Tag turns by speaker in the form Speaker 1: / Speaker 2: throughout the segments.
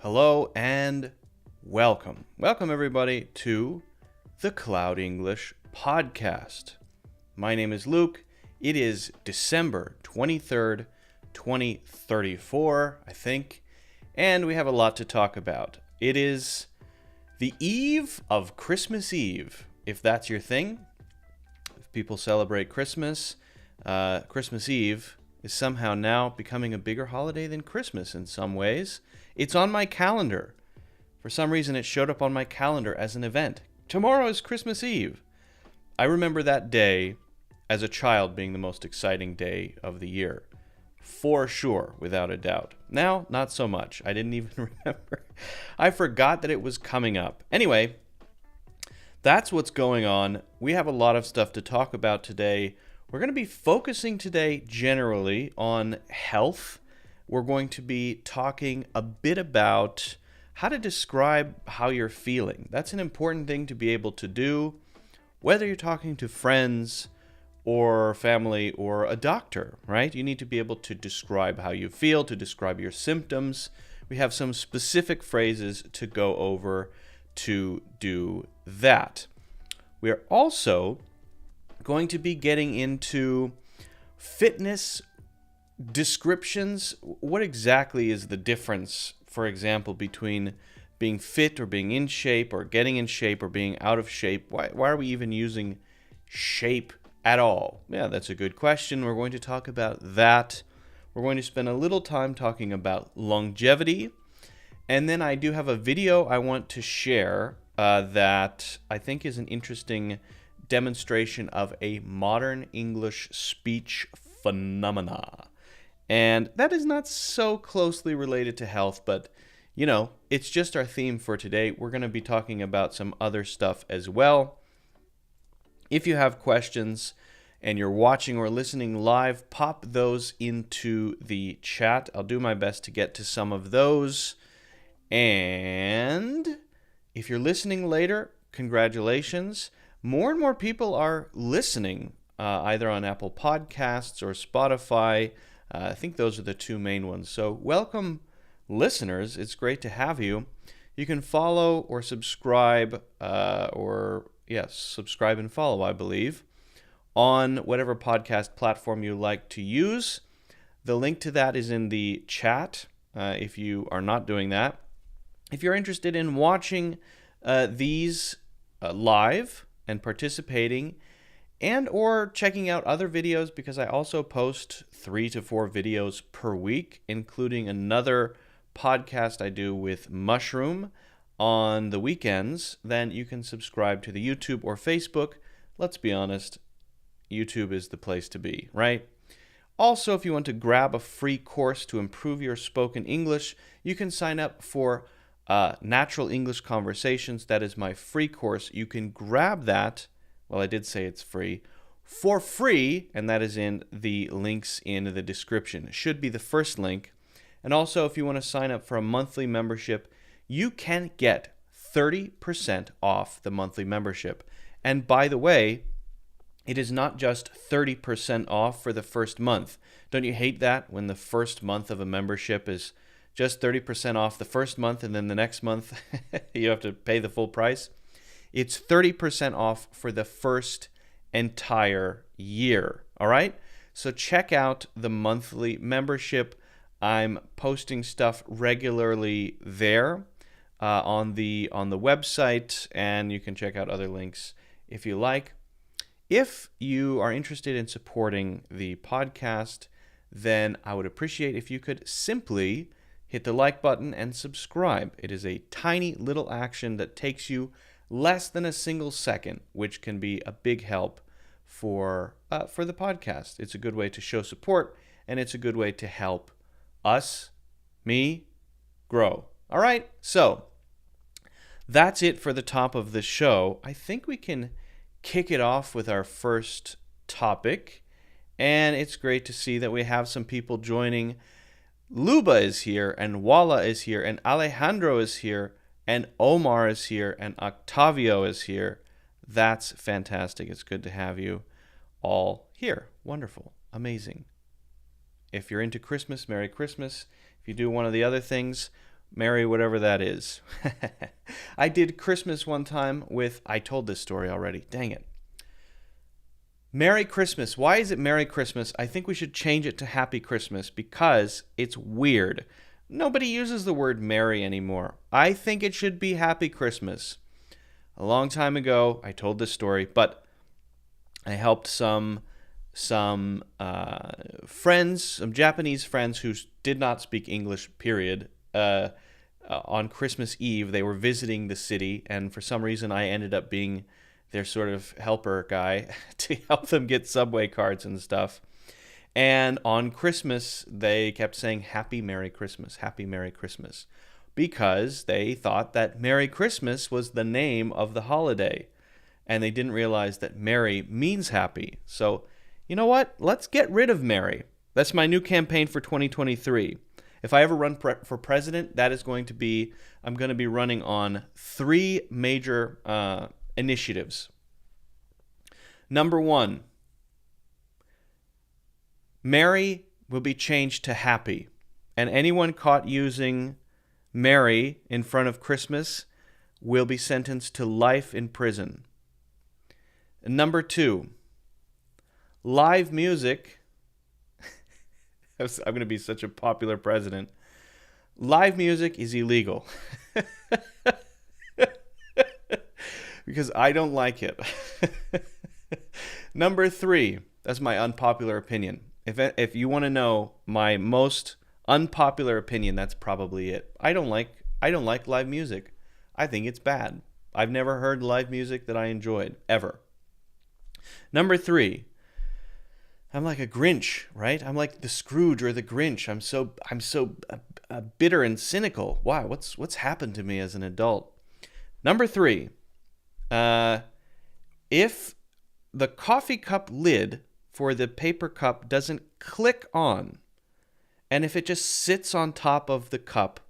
Speaker 1: Hello and welcome. Welcome everybody to the Cloud English podcast. My name is Luke. It is December 23rd, 2034, I think, and we have a lot to talk about. It is the eve of Christmas Eve, if that's your thing. If people celebrate Christmas, Christmas Eve is somehow now becoming a bigger holiday than Christmas in some ways. It's on my calendar. For some reason, it showed up on my calendar as an event. Tomorrow is Christmas Eve. I remember that day as a child being the most exciting day of the year. For sure, without a doubt. Now, not so much. I didn't even remember. I forgot that it was coming up. Anyway, that's what's going on. We have a lot of stuff to talk about today. We're going to be focusing today generally on health. We're going to be talking a bit about how to describe how you're feeling. That's an important thing to be able to do, whether you're talking to friends or family or a doctor, right? You need to be able to describe how you feel, to describe your symptoms. We have some specific phrases to go over to do that. We are also going to be getting into fitness descriptions. What exactly is the difference, for example, between being fit or being in shape or getting in shape or being out of shape? Why are we even using shape at all? Yeah, that's a good question. We're going to talk about that. We're going to spend a little time talking about longevity. And then I do have a video I want to share that I think is an interesting demonstration of a modern English speech phenomena. And that is not so closely related to health, but, you know, it's just our theme for today. We're going to be talking about some other stuff as well. If you have questions and you're watching or listening live, pop those into the chat. I'll do my best to get to some of those. And if you're listening later, congratulations. More and more people are listening, either on Apple Podcasts or Spotify. I think those are the two main ones. So welcome, listeners. It's great to have you. You can follow or subscribe, subscribe and follow, I believe, on whatever podcast platform you like to use. The link to that is in the chat if you are not doing that. If you're interested in watching these live and participating, and or checking out other videos, because I also post 3 to 4 videos per week, including another podcast I do with Mushroom on the weekends, then you can subscribe to the YouTube or Facebook. Let's be honest, YouTube is the place to be, right? Also, if you want to grab a free course to improve your spoken English, you can sign up for Natural English Conversations. That is my free course. You can grab that. Well, I did say it's free, for free, and that is in the links in the description. It should be the first link. And also, if you want to sign up for a monthly membership, you can get 30% off the monthly membership. And by the way, it is not just 30% off for the first month. Don't you hate that when the first month of a membership is just 30% off the first month, and then the next month you have to pay the full price? It's 30% off for the first entire year, all right? So check out the monthly membership. I'm posting stuff regularly there on the website, and you can check out other links if you like. If you are interested in supporting the podcast, then I would appreciate if you could simply hit the like button and subscribe. It is a tiny little action that takes you less than a single second, which can be a big help for the podcast. It's a good way to show support, and it's a good way to help me, grow. All right, so that's it for the top of the show. I think we can kick it off with our first topic, and it's great to see that we have some people joining. Luba is here, and Walla is here, and Alejandro is here, and Omar is here, and Octavio is here. That's fantastic. It's good to have you all here. Wonderful. Amazing. If you're into Christmas, Merry Christmas. If you do one of the other things, Merry whatever that is. I did Christmas one time I told this story already. Dang it. Merry Christmas. Why is it Merry Christmas? I think we should change it to Happy Christmas because it's weird. Nobody uses the word merry anymore. I think it should be Happy Christmas. A long time ago, I told this story, but I helped some friends, some Japanese friends who did not speak English, period. On Christmas Eve, they were visiting the city, and for some reason, I ended up being their sort of helper guy to help them get subway cards and stuff. And on Christmas, they kept saying, Happy Merry Christmas, Happy Merry Christmas, because they thought that Merry Christmas was the name of the holiday. And they didn't realize that merry means happy. So, you know what? Let's get rid of merry. That's my new campaign for 2023. If I ever run for president, that is going to be, I'm going to be running on 3 major initiatives. Number 1, merry will be changed to happy. And anyone caught using merry in front of Christmas will be sentenced to life in prison. Number 2, live music. I'm going to be such a popular president. Live music is illegal. Because I don't like it. Number 3, that's my unpopular opinion. If you want to know my most unpopular opinion, that's probably it. I don't like live music. I think it's bad. I've never heard live music that I enjoyed ever. Number 3, I'm like a Grinch, right? I'm like the Scrooge or the Grinch. I'm so bitter and cynical. Wow, what's happened to me as an adult? Number 3, if the coffee cup lid for the paper cup doesn't click on, and if it just sits on top of the cup,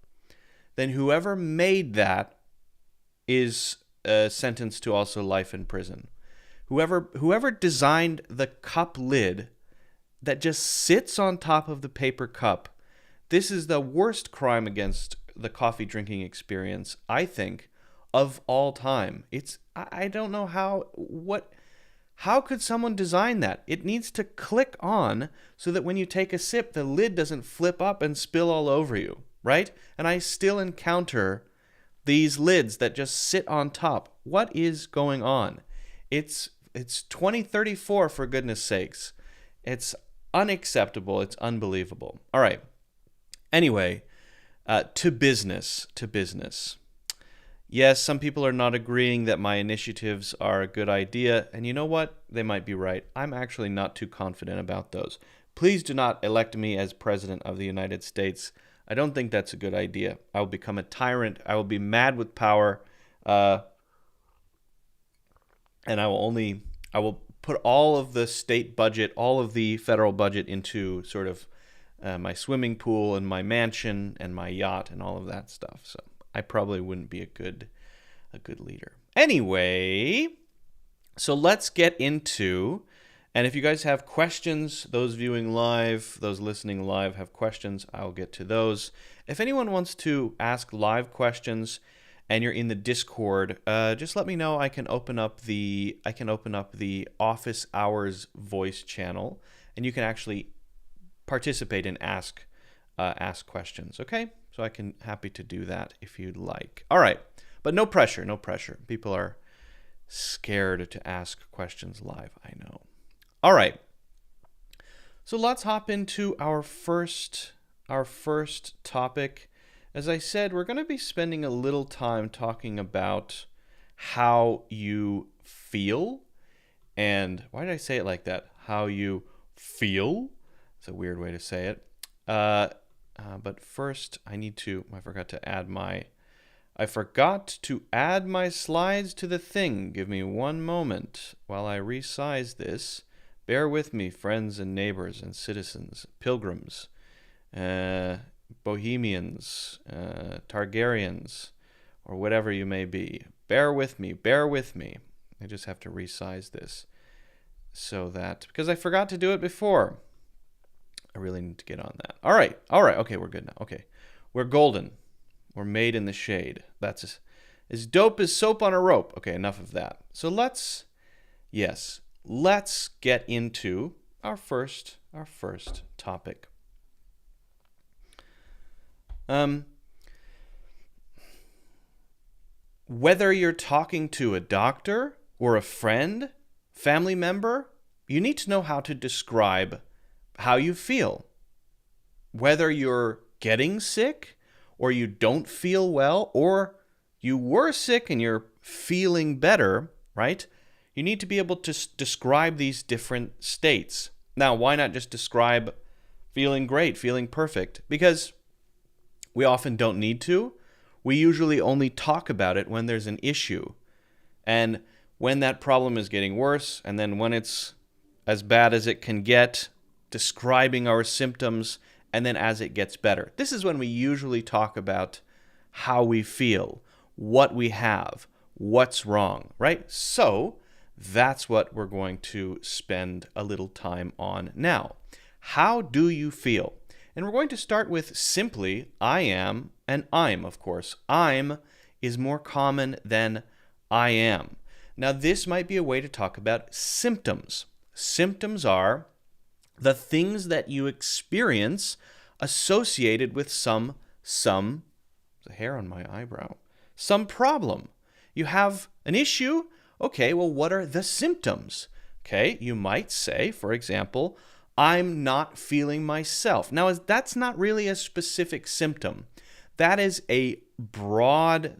Speaker 1: then whoever made that is sentenced to also life in prison. Whoever designed the cup lid that just sits on top of the paper cup, this is the worst crime against the coffee drinking experience, I think, of all time. I don't know how could someone design that? It needs to click on so that when you take a sip, the lid doesn't flip up and spill all over you, right? And I still encounter these lids that just sit on top. What is going on? It's 2034, for goodness sakes. It's unacceptable. It's unbelievable. All right. Anyway, to business. Yes, some people are not agreeing that my initiatives are a good idea, and you know what? They might be right. I'm actually not too confident about those. Please do not elect me as President of the United States. I don't think that's a good idea. I will become a tyrant. I will be mad with power. And I will put all of the state budget, all of the federal budget into sort of my swimming pool and my mansion and my yacht and all of that stuff. So I probably wouldn't be a good leader. Anyway, so let's get into, and if you guys have questions, those viewing live, those listening live have questions, I'll get to those. If anyone wants to ask live questions, and you're in the Discord, just let me know. I can open up the office hours voice channel, and you can actually participate and ask questions. Okay, so I can happy to do that if you'd like. All right, but no pressure. People are scared to ask questions live. I know. All right, so let's hop into our first topic. As I said, we're going to be spending a little time talking about how you feel. And why did I say it like that? How you feel? It's a weird way to say it. But first, I forgot to add my slides to the thing. Give me one moment while I resize this. Bear with me, friends and neighbors and citizens, pilgrims, Bohemians, Targaryens, or whatever you may be. Bear with me. I just have to resize this because I forgot to do it before. I really need to get on that. All right. Okay, we're good now. Okay, we're golden. or made in the shade. That's as dope as soap on a rope. Okay, enough of that. So let's get into our first topic. Whether you're talking to a doctor or a friend, family member, you need to know how to describe how you feel. Whether you're getting sick or you don't feel well or you were sick and you're feeling better, right? You need to be able to describe these different states. Now, why not just describe feeling great, feeling perfect? Because we often don't need to. We usually only talk about it when there's an issue. And when that problem is getting worse, and then when it's as bad as it can get, describing our symptoms, and then as it gets better. This is when we usually talk about how we feel, what we have, what's wrong, right? So that's what we're going to spend a little time on now. How do you feel? And we're going to start with simply I am and I'm, of course. I'm is more common than I am. Now, this might be a way to talk about symptoms. Symptoms are the things that you experience associated with some the hair on my eyebrow, some problem. You have an issue. Okay, well, what are the symptoms? Okay, you might say, for example, I'm not feeling myself. Now, that's not really a specific symptom. That is a broad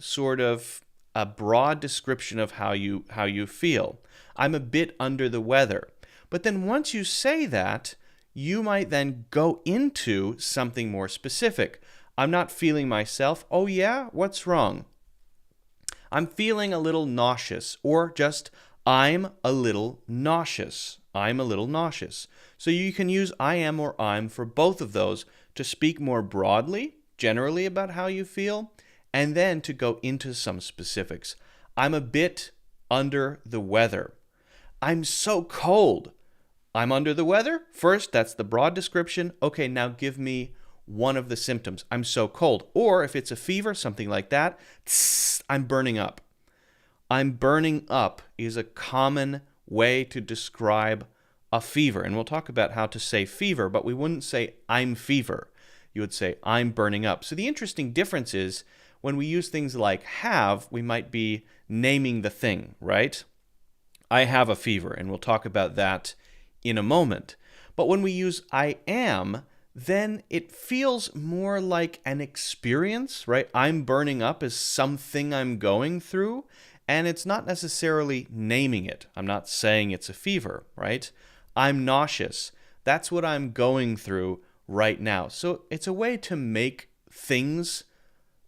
Speaker 1: description of how you feel. I'm a bit under the weather. But then once you say that, you might then go into something more specific. I'm not feeling myself. Oh yeah? What's wrong? I'm feeling a little nauseous, or just I'm a little nauseous. I'm a little nauseous. So you can use I am or I'm for both of those to speak more broadly, generally about how you feel, and then to go into some specifics. I'm a bit under the weather. I'm so cold. I'm under the weather. First, that's the broad description. Okay, now give me one of the symptoms. I'm so cold. Or if it's a fever, something like that, I'm burning up. I'm burning up is a common way to describe a fever. And we'll talk about how to say fever, but we wouldn't say I'm fever. You would say I'm burning up. So the interesting difference is when we use things like have, we might be naming the thing, right? I have a fever, and we'll talk about that in a moment. But when we use I am, then it feels more like an experience, right? I'm burning up is something I'm going through, and it's not necessarily naming it. I'm not saying it's a fever, right? I'm nauseous. That's what I'm going through right now. So it's a way to make things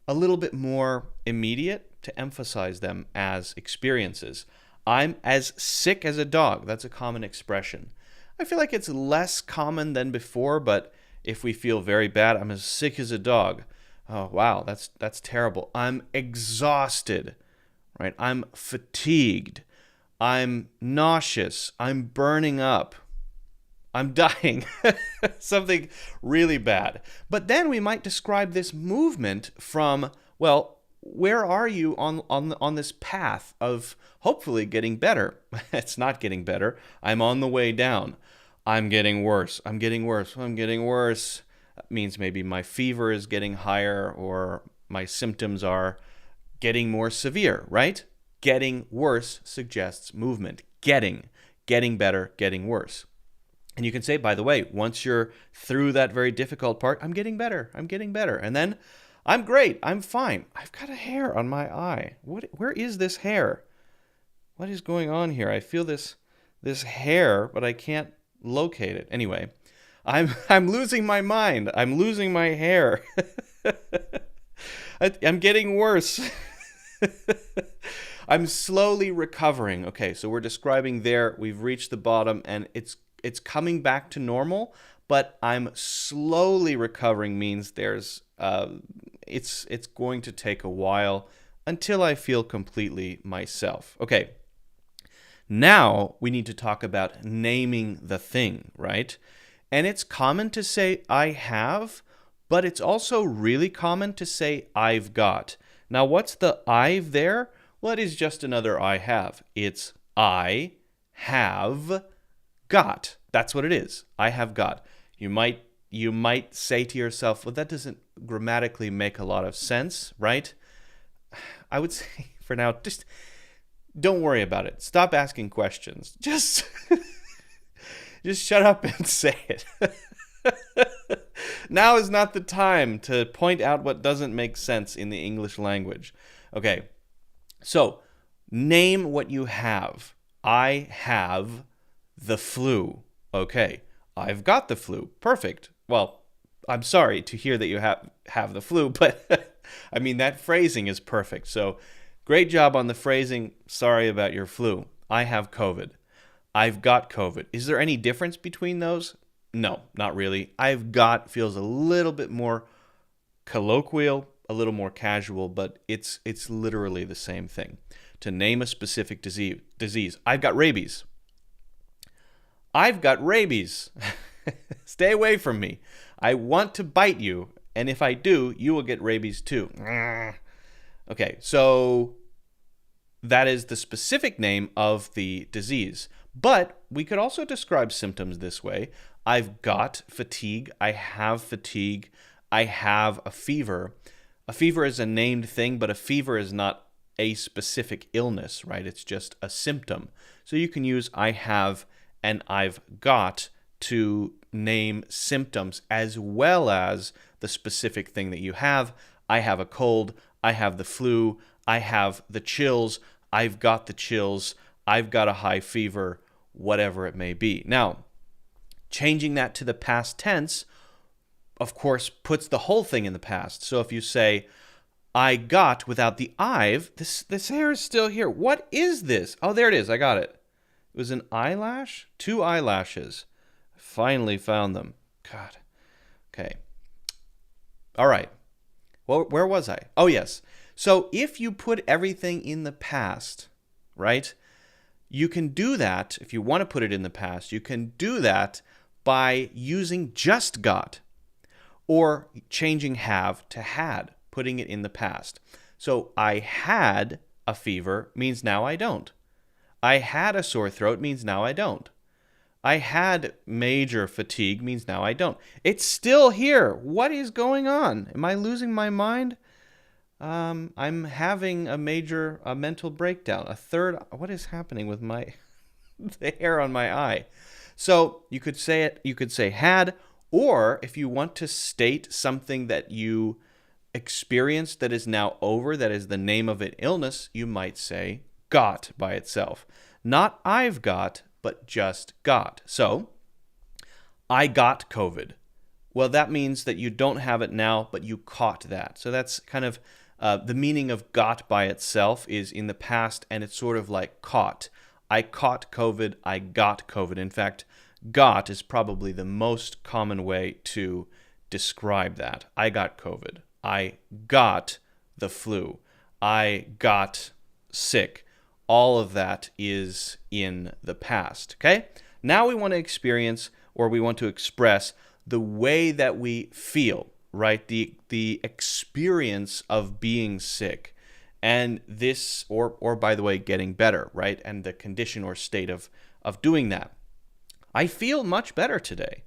Speaker 1: a little bit more immediate, to emphasize them as experiences. I'm as sick as a dog. That's a common expression. I feel like it's less common than before, but if we feel very bad, I'm as sick as a dog. Oh, wow, that's terrible. I'm exhausted, right? I'm fatigued. I'm nauseous. I'm burning up. I'm dying. Something really bad. But then we might describe this movement from, well, where are you on this path of hopefully getting better? It's not getting better. I'm on the way down. I'm getting worse. I'm getting worse. I'm getting worse. That means maybe my fever is getting higher or my symptoms are getting more severe, right? Getting worse suggests movement. Getting better, getting worse. And you can say, by the way, once you're through that very difficult part, I'm getting better. I'm getting better. And then I'm great. I'm fine. I've got a hair on my eye. Where is this hair? What is going on here? I feel this hair, but I can't locate it. Anyway, I'm losing my mind. I'm losing my hair. I'm getting worse. I'm slowly recovering. Okay, so we're describing there. We've reached the bottom, and it's coming back to normal. But I'm slowly recovering means there's it's going to take a while until I feel completely myself. Okay. Now we need to talk about naming the thing, right? And it's common to say I have, But it's also really common to say I've got. Now, what's the I've there? Well, it is just another I have. It's I have got. That's what it is. I have got. You might say to yourself, well, that doesn't grammatically make a lot of sense, right? I would say for now, just don't worry about it. Stop asking questions. Just shut up and say it. Now is not the time to point out what doesn't make sense in the English language. Okay, so name what you have. I have the flu. Okay, I've got the flu. Perfect. Well, I'm sorry to hear that you have the flu, but I mean, that phrasing is perfect. So great job on the phrasing. Sorry about your flu. I have COVID. I've got COVID. Is there any difference between those? No, not really. I've got feels a little bit more colloquial, a little more casual, but it's literally the same thing. To name a specific disease. I've got rabies. I've got rabies. Stay away from me. I want to bite you, and if I do, you will get rabies too. Okay, so that is the specific name of the disease. But we could also describe symptoms this way. I've got fatigue. I have fatigue. I have a fever. A fever is a named thing, but a fever is not a specific illness, right? It's just a symptom. So you can use I have and I've got to name symptoms as well as the specific thing that you have. I have a cold. I have the flu. I have the chills. I've got the chills. I've got a high fever, whatever it may be. Now, changing that to the past tense, of course, puts the whole thing in the past. So if you say, I got without the I've, this hair is still here. What is this? Oh, there it is. I got it. It was an eyelash? 2 eyelashes. Finally found them. God. Okay. All right. Well, where was I? Oh, yes. So if you put everything in the past, right, you can do that. If you want to put it in the past, you can do that by using just got or changing have to had, putting it in the past. So I had a fever means now I don't. I had a sore throat means now I don't. I had major fatigue means now I don't. It's still here. What is going on? Am I losing my mind? I'm having a mental breakdown. What is happening with the hair on my eye? So you could say it, you could say had, or if you want to state something that you experienced that is now over, that is the name of an illness, you might say got by itself. Not I've got, but just got. So, I got COVID. Well, that means that you don't have it now, but you caught that. So that's kind of the meaning of got by itself is in the past, and it's sort of like caught. I caught COVID, I got COVID. In fact, got is probably the most common way to describe that. I got COVID. I got the flu. I got sick. All of that is in the past, okay? Now we want to experience, or we want to express the way that we feel, right? The experience of being sick. And this, or by the way, getting better, right? And the condition or state of doing that. I feel much better today.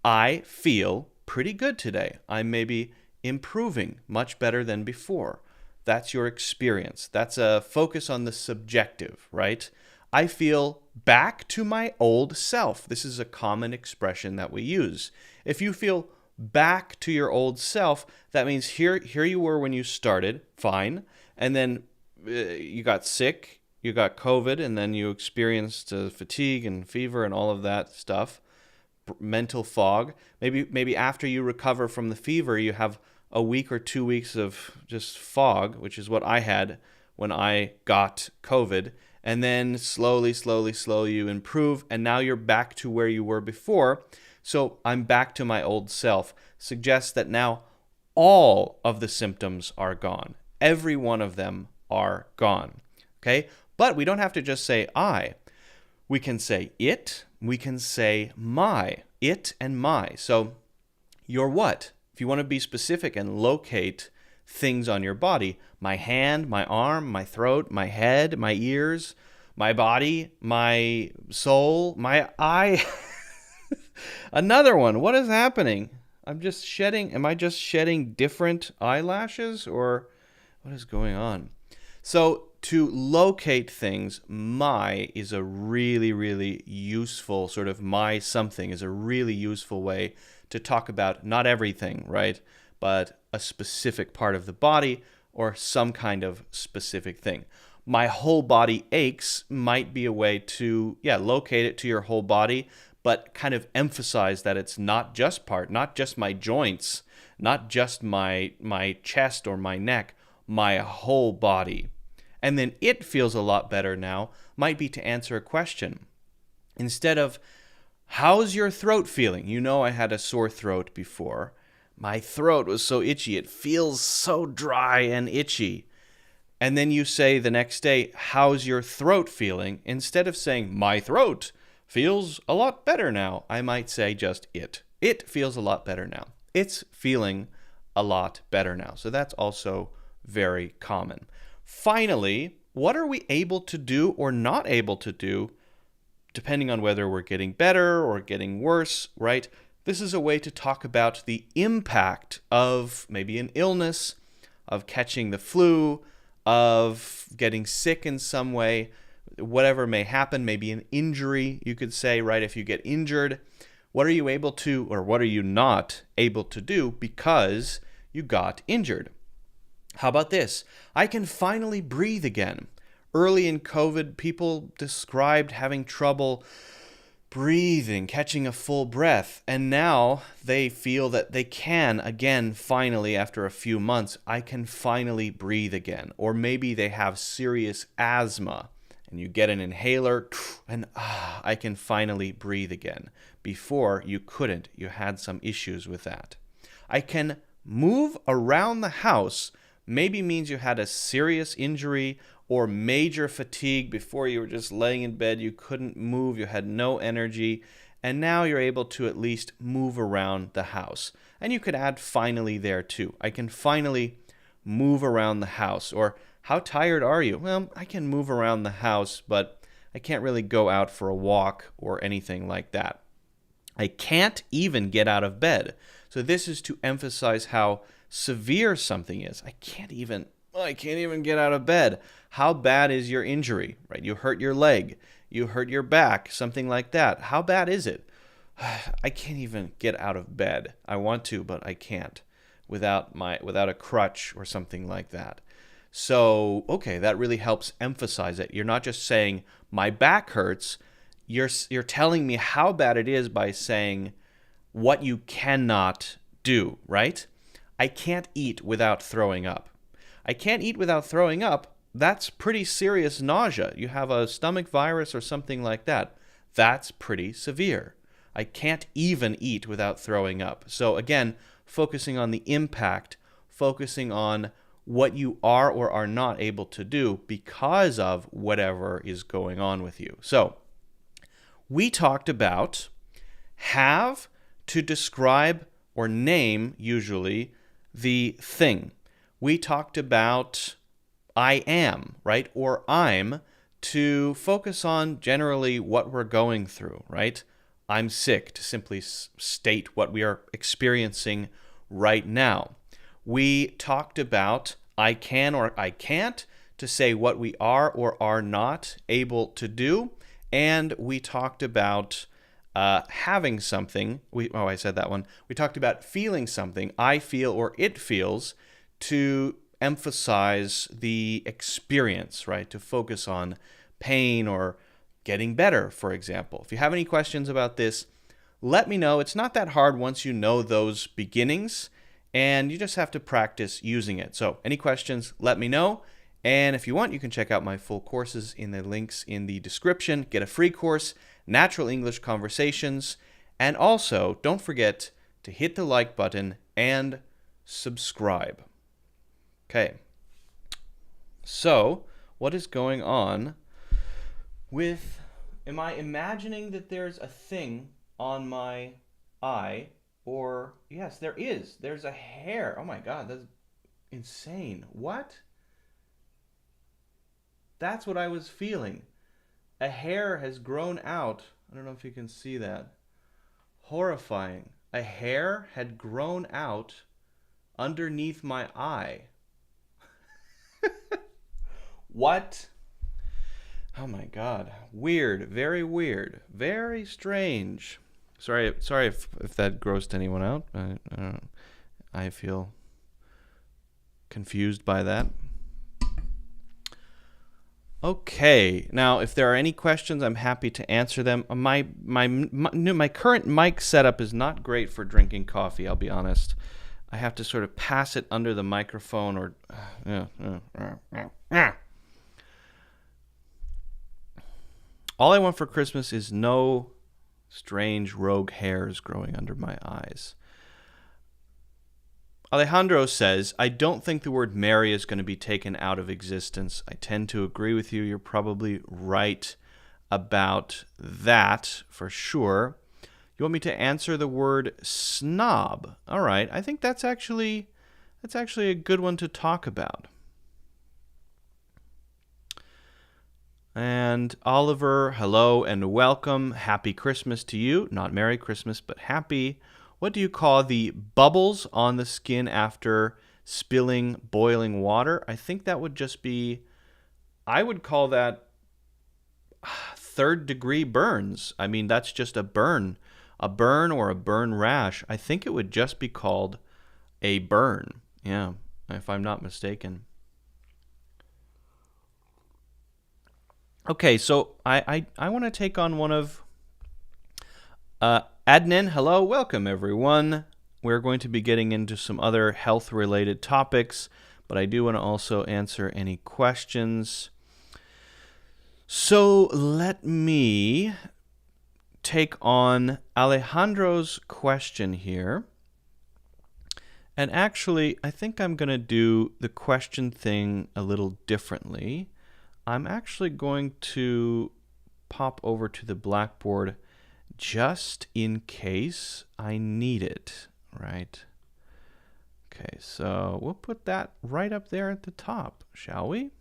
Speaker 1: I feel pretty good today. I may be improving much better than before. That's your experience. That's a focus on the subjective, right? I feel back to my old self. This is a common expression that we use. If you feel back to your old self, that means here you were when you started, fine, and then you got sick, you got COVID, and then you experienced fatigue and fever and all of that stuff, mental fog. Maybe after you recover from the fever, you have a week or 2 weeks of just fog, which is what I had when I got COVID. And then slowly you improve, and now you're back to where you were before. So I'm back to my old self. Suggests that now all of the symptoms are gone. Every one of them are gone. Okay? But we don't have to just say I. We can say it. We can say my. It and my. So you're what? If you want to be specific and locate things on your body, my hand, my arm, my throat, my head, my ears, my body, my soul, my eye. Another one. What is happening? Am I just shedding different eyelashes, or what is going on? So to locate things, my is a really, really useful sort of my something is a really useful way to talk about not everything, right? But a specific part of the body or some kind of specific thing. My whole body aches might be a way to, locate it to your whole body, but kind of emphasize that it's not just my joints, not just my chest or my neck, my whole body. And then it feels a lot better now might be to answer a question. Instead of, how's your throat feeling? You know, I had a sore throat before. My throat was so itchy. It feels so dry and itchy. And then you say the next day, how's your throat feeling? Instead of saying, my throat feels a lot better now, I might say just it. It feels a lot better now. It's feeling a lot better now. So that's also very common. Finally, what are we able to do or not able to do, depending on whether we're getting better or getting worse, right? This is a way to talk about the impact of maybe an illness, of catching the flu, of getting sick in some way, whatever may happen, maybe an injury, you could say, right? If you get injured, what are you able to, or what are you not able to do because you got injured? How about this? I can finally breathe again. Early in COVID, people described having trouble breathing, catching a full breath, and now they feel that they can again, finally, after a few months, I can finally breathe again. Or maybe they have serious asthma, and you get an inhaler, and I can finally breathe again. Before, you couldn't. You had some issues with that. I can move around the house, maybe means you had a serious injury or major fatigue. Before, you were just laying in bed, you couldn't move, you had no energy, and now you're able to at least move around the house. And you could add finally there too. I can finally move around the house. Or how tired are you? Well, I can move around the house, but I can't really go out for a walk or anything like that. I can't even get out of bed. So this is to emphasize how severe something is. I can't even get out of bed. How bad is your injury, right? You hurt your leg, you hurt your back, something like that. How bad is it? I can't even get out of bed. I want to, but I can't without a crutch or something like that. So, okay, that really helps emphasize it. You're not just saying my back hurts. You're telling me how bad it is by saying what you cannot do, right? I can't eat without throwing up. I can't eat without throwing up. That's pretty serious nausea. You have a stomach virus or something like that. That's pretty severe. I can't even eat without throwing up. So again, focusing on the impact, focusing on what you are or are not able to do because of whatever is going on with you. So we talked about have to describe or name, usually, the thing. We talked about I am, right? Or I'm, to focus on generally what we're going through, right? I'm sick, to simply state what we are experiencing right now. We talked about I can or I can't, to say what we are or are not able to do. And we talked about having something. I said that one. We talked about feeling something, I feel or it feels, to emphasize the experience, right? To focus on pain or getting better, for example. If you have any questions about this, let me know. It's not that hard once you know those beginnings, and you just have to practice using it. So any questions, let me know. And if you want, you can check out my full courses in the links in the description. Get a free course, Natural English Conversations. And also, don't forget to hit the like button and subscribe. Okay. So, what is going on with... Am I imagining that there's a thing on my eye Or, yes, there is. There's a hair. Oh my God, that's insane. What? That's what I was feeling. A hair has grown out. I don't know if you can see that. Horrifying. A hair had grown out underneath my eye. What? Oh my God. Weird. Very weird. Very strange. Sorry if that grossed anyone out. I feel confused by that. Okay. Now, if there are any questions, I'm happy to answer them. My current mic setup is not great for drinking coffee, I'll be honest. I have to sort of pass it under the microphone or all I want for Christmas is no strange rogue hairs growing under my eyes. Alejandro says, I don't think the word Mary is going to be taken out of existence. I tend to agree with you. You're probably right about that for sure. You want me to answer the word snob? All right. I think that's actually a good one to talk about. And Oliver, hello and welcome. Happy Christmas to you. Not Merry Christmas, but happy. What do you call the bubbles on the skin after spilling boiling water? I think that would just be, I would call that third-degree burns. I mean, that's just a burn or a burn rash. I think it would just be called a burn. Yeah, if I'm not mistaken. Okay, so I want to take on one of Adnan. Hello, welcome everyone. We're going to be getting into some other health-related topics, but I do want to also answer any questions. So let me take on Alejandro's question here. And actually, I think I'm going to do the question thing a little differently. I'm actually going to pop over to the Blackboard just in case I need it, right? Okay, so we'll put that right up there at the top, shall we?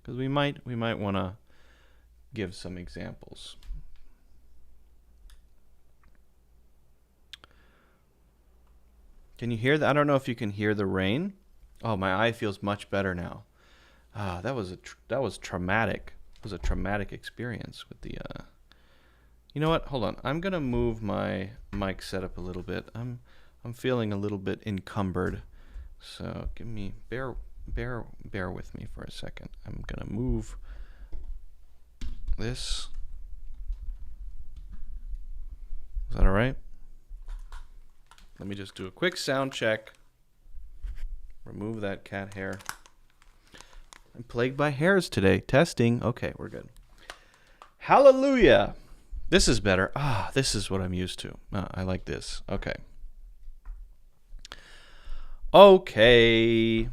Speaker 1: Because we might want to give some examples. Can you hear that? I don't know if you can hear the rain. Oh, my eye feels much better now. That was traumatic. It was a traumatic experience with the. You know what? Hold on. I'm gonna move my mic setup a little bit. I'm feeling a little bit encumbered, so bear with me for a second. I'm gonna move this. Is that all right? Let me just do a quick sound check. Remove that cat hair. I'm plagued by hairs today. Testing. Okay, we're good. Hallelujah. This is better. This is what I'm used to. I like this. Okay. Okay.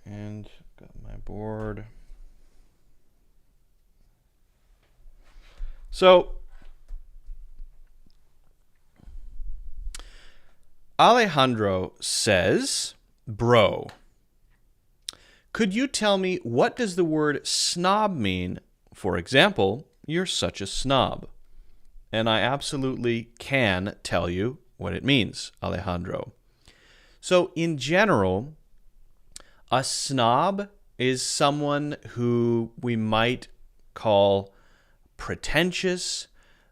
Speaker 1: And got my board. So Alejandro says, bro, could you tell me what does the word snob mean? For example, you're such a snob. And I absolutely can tell you what it means, Alejandro. So in general, a snob is someone who we might call pretentious.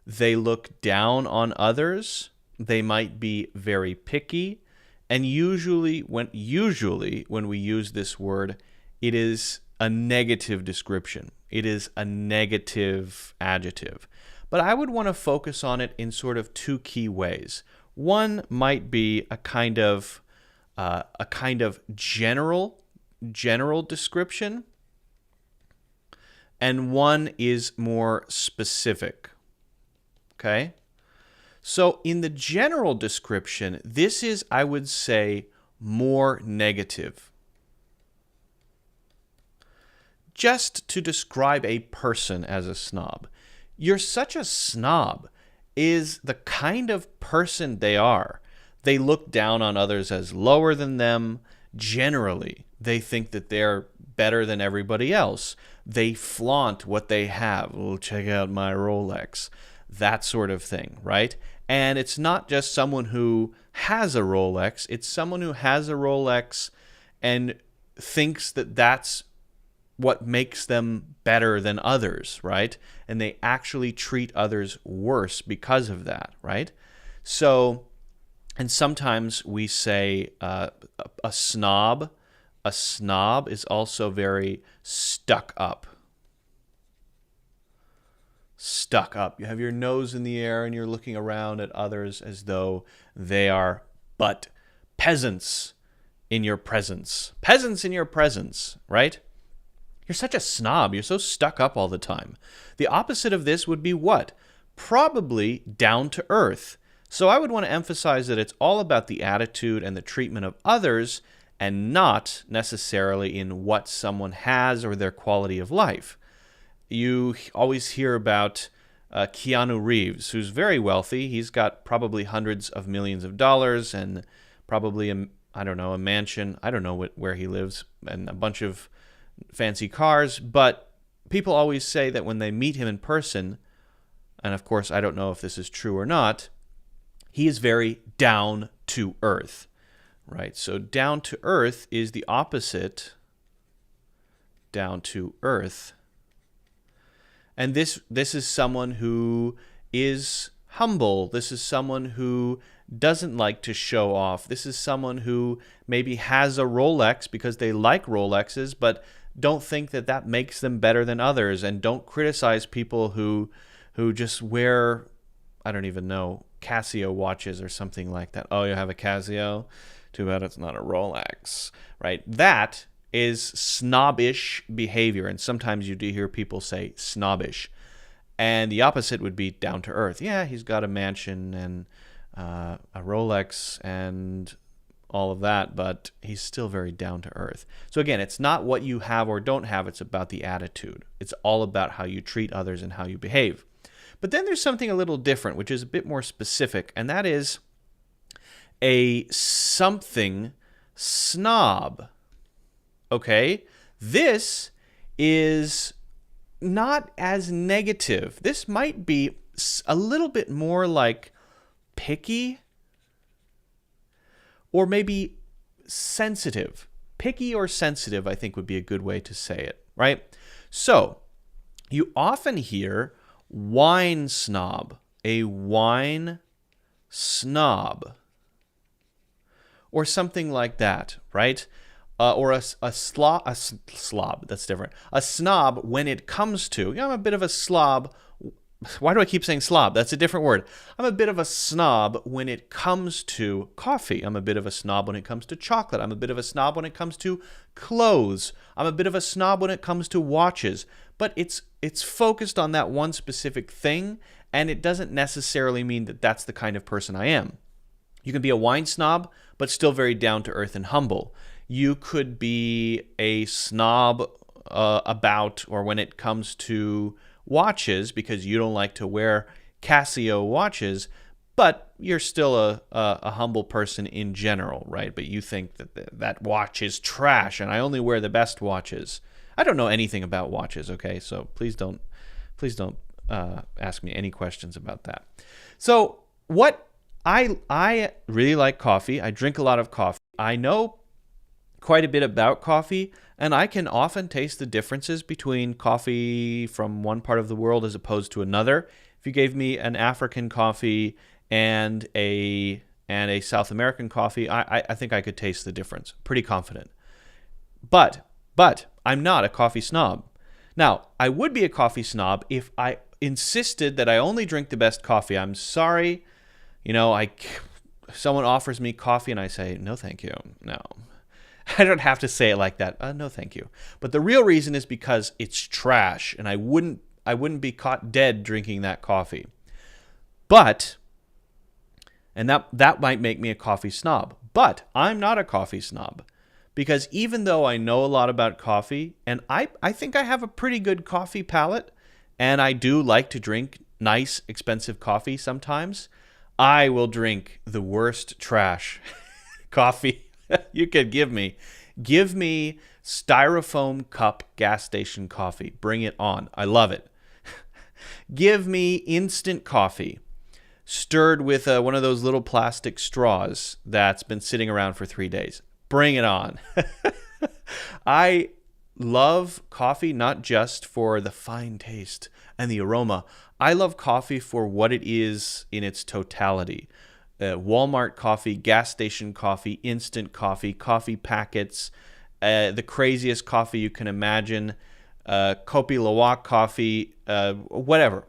Speaker 1: They look down on others. They might be very picky, and usually when we use this word, it is a negative description. It is a negative adjective. But I would want to focus on it in sort of two key ways. One might be a kind of general description, and one is more specific. Okay? So in the general description, this is, I would say, more negative. just to describe a person as a snob. You're such a snob is the kind of person they are. They look down on others as lower than them. Generally, they think that they're better than everybody else. They flaunt what they have. Oh, check out my Rolex. That sort of thing, right? And it's not just someone who has a Rolex. It's someone who has a Rolex and thinks that that's what makes them better than others, right? And they actually treat others worse because of that, right? So, and sometimes we say a snob. A snob is also very stuck up. Stuck up. You have your nose in the air and you're looking around at others as though they are but peasants in your presence. Peasants in your presence, right? You're such a snob. You're so stuck up all the time. The opposite of this would be what? Probably down to earth. So I would want to emphasize that it's all about the attitude and the treatment of others and not necessarily in what someone has or their quality of life. You always hear about Keanu Reeves, who's very wealthy. He's got probably hundreds of millions of dollars and probably, a mansion. I don't know where he lives, and a bunch of fancy cars. But people always say that when they meet him in person, and of course I don't know if this is true or not, he is very down to earth, right? So down to earth is the opposite. Down to earth. And this is someone who is humble. This is someone who doesn't like to show off. This is someone who maybe has a Rolex because they like Rolexes, but don't think that that makes them better than others, and don't criticize people who just wear, I don't even know, Casio watches or something like that. Oh, you have a Casio? Too bad it's not a Rolex, right? That is snobbish behavior, and sometimes you do hear people say snobbish. And the opposite would be down to earth. Yeah, he's got a mansion and a Rolex and all of that, but he's still very down to earth. So again, it's not what you have or don't have, it's about the attitude. It's all about how you treat others and how you behave. But then there's something a little different, which is a bit more specific, and that is a something snob. Okay? This is not as negative. This might be a little bit more like picky, or maybe sensitive. Picky or sensitive, I think, would be a good way to say it, right? So, you often hear wine snob, a wine snob, or something like that, right? Or a slob, that's different. A snob when it comes to, I'm a bit of a slob. Why do I keep saying slob? That's a different word. I'm a bit of a snob when it comes to coffee. I'm a bit of a snob when it comes to chocolate. I'm a bit of a snob when it comes to clothes. I'm a bit of a snob when it comes to watches. But it's focused on that one specific thing, and it doesn't necessarily mean that that's the kind of person I am. You can be a wine snob, but still very down to earth and humble. You could be a snob about or when it comes to watches because you don't like to wear Casio watches, but you're still a humble person in general, right? But you think that watch is trash and I only wear the best watches. I don't know anything about watches, okay? So please don't ask me any questions about that. So what I really like coffee. I drink a lot of coffee. I know quite a bit about coffee, and I can often taste the differences between coffee from one part of the world as opposed to another. If you gave me an African coffee and a South American coffee, I think I could taste the difference. Pretty confident. But I'm not a coffee snob. Now, I would be a coffee snob if I insisted that I only drink the best coffee. I'm sorry, someone offers me coffee and I say, no, thank you. No. I don't have to say it like that. No, thank you. But the real reason is because it's trash, and I wouldn't be caught dead drinking that coffee. But, and that might make me a coffee snob. But I'm not a coffee snob because even though I know a lot about coffee, and I think I have a pretty good coffee palate, and I do like to drink nice, expensive coffee sometimes, I will drink the worst trash coffee you could give me. Give me styrofoam cup gas station coffee. Bring it on. I love it. Give me instant coffee stirred with one of those little plastic straws that's been sitting around for 3 days. Bring it on. I love coffee not just for the fine taste and the aroma. I love coffee for what it is in its totality. Walmart coffee, gas station coffee, instant coffee, coffee packets, the craziest coffee you can imagine, Kopi Luwak coffee, whatever.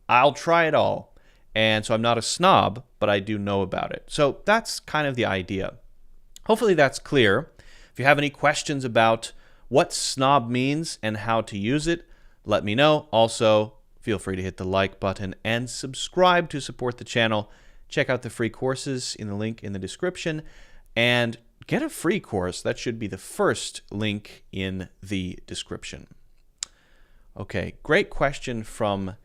Speaker 1: I'll try it all. And so I'm not a snob, but I do know about it. So that's kind of the idea. Hopefully that's clear. If you have any questions about what snob means and how to use it, let me know. Also, feel free to hit the like button and subscribe to support the channel. Check out the free courses in the link in the description and get a free course. That should be the first link in the description. Okay, great question from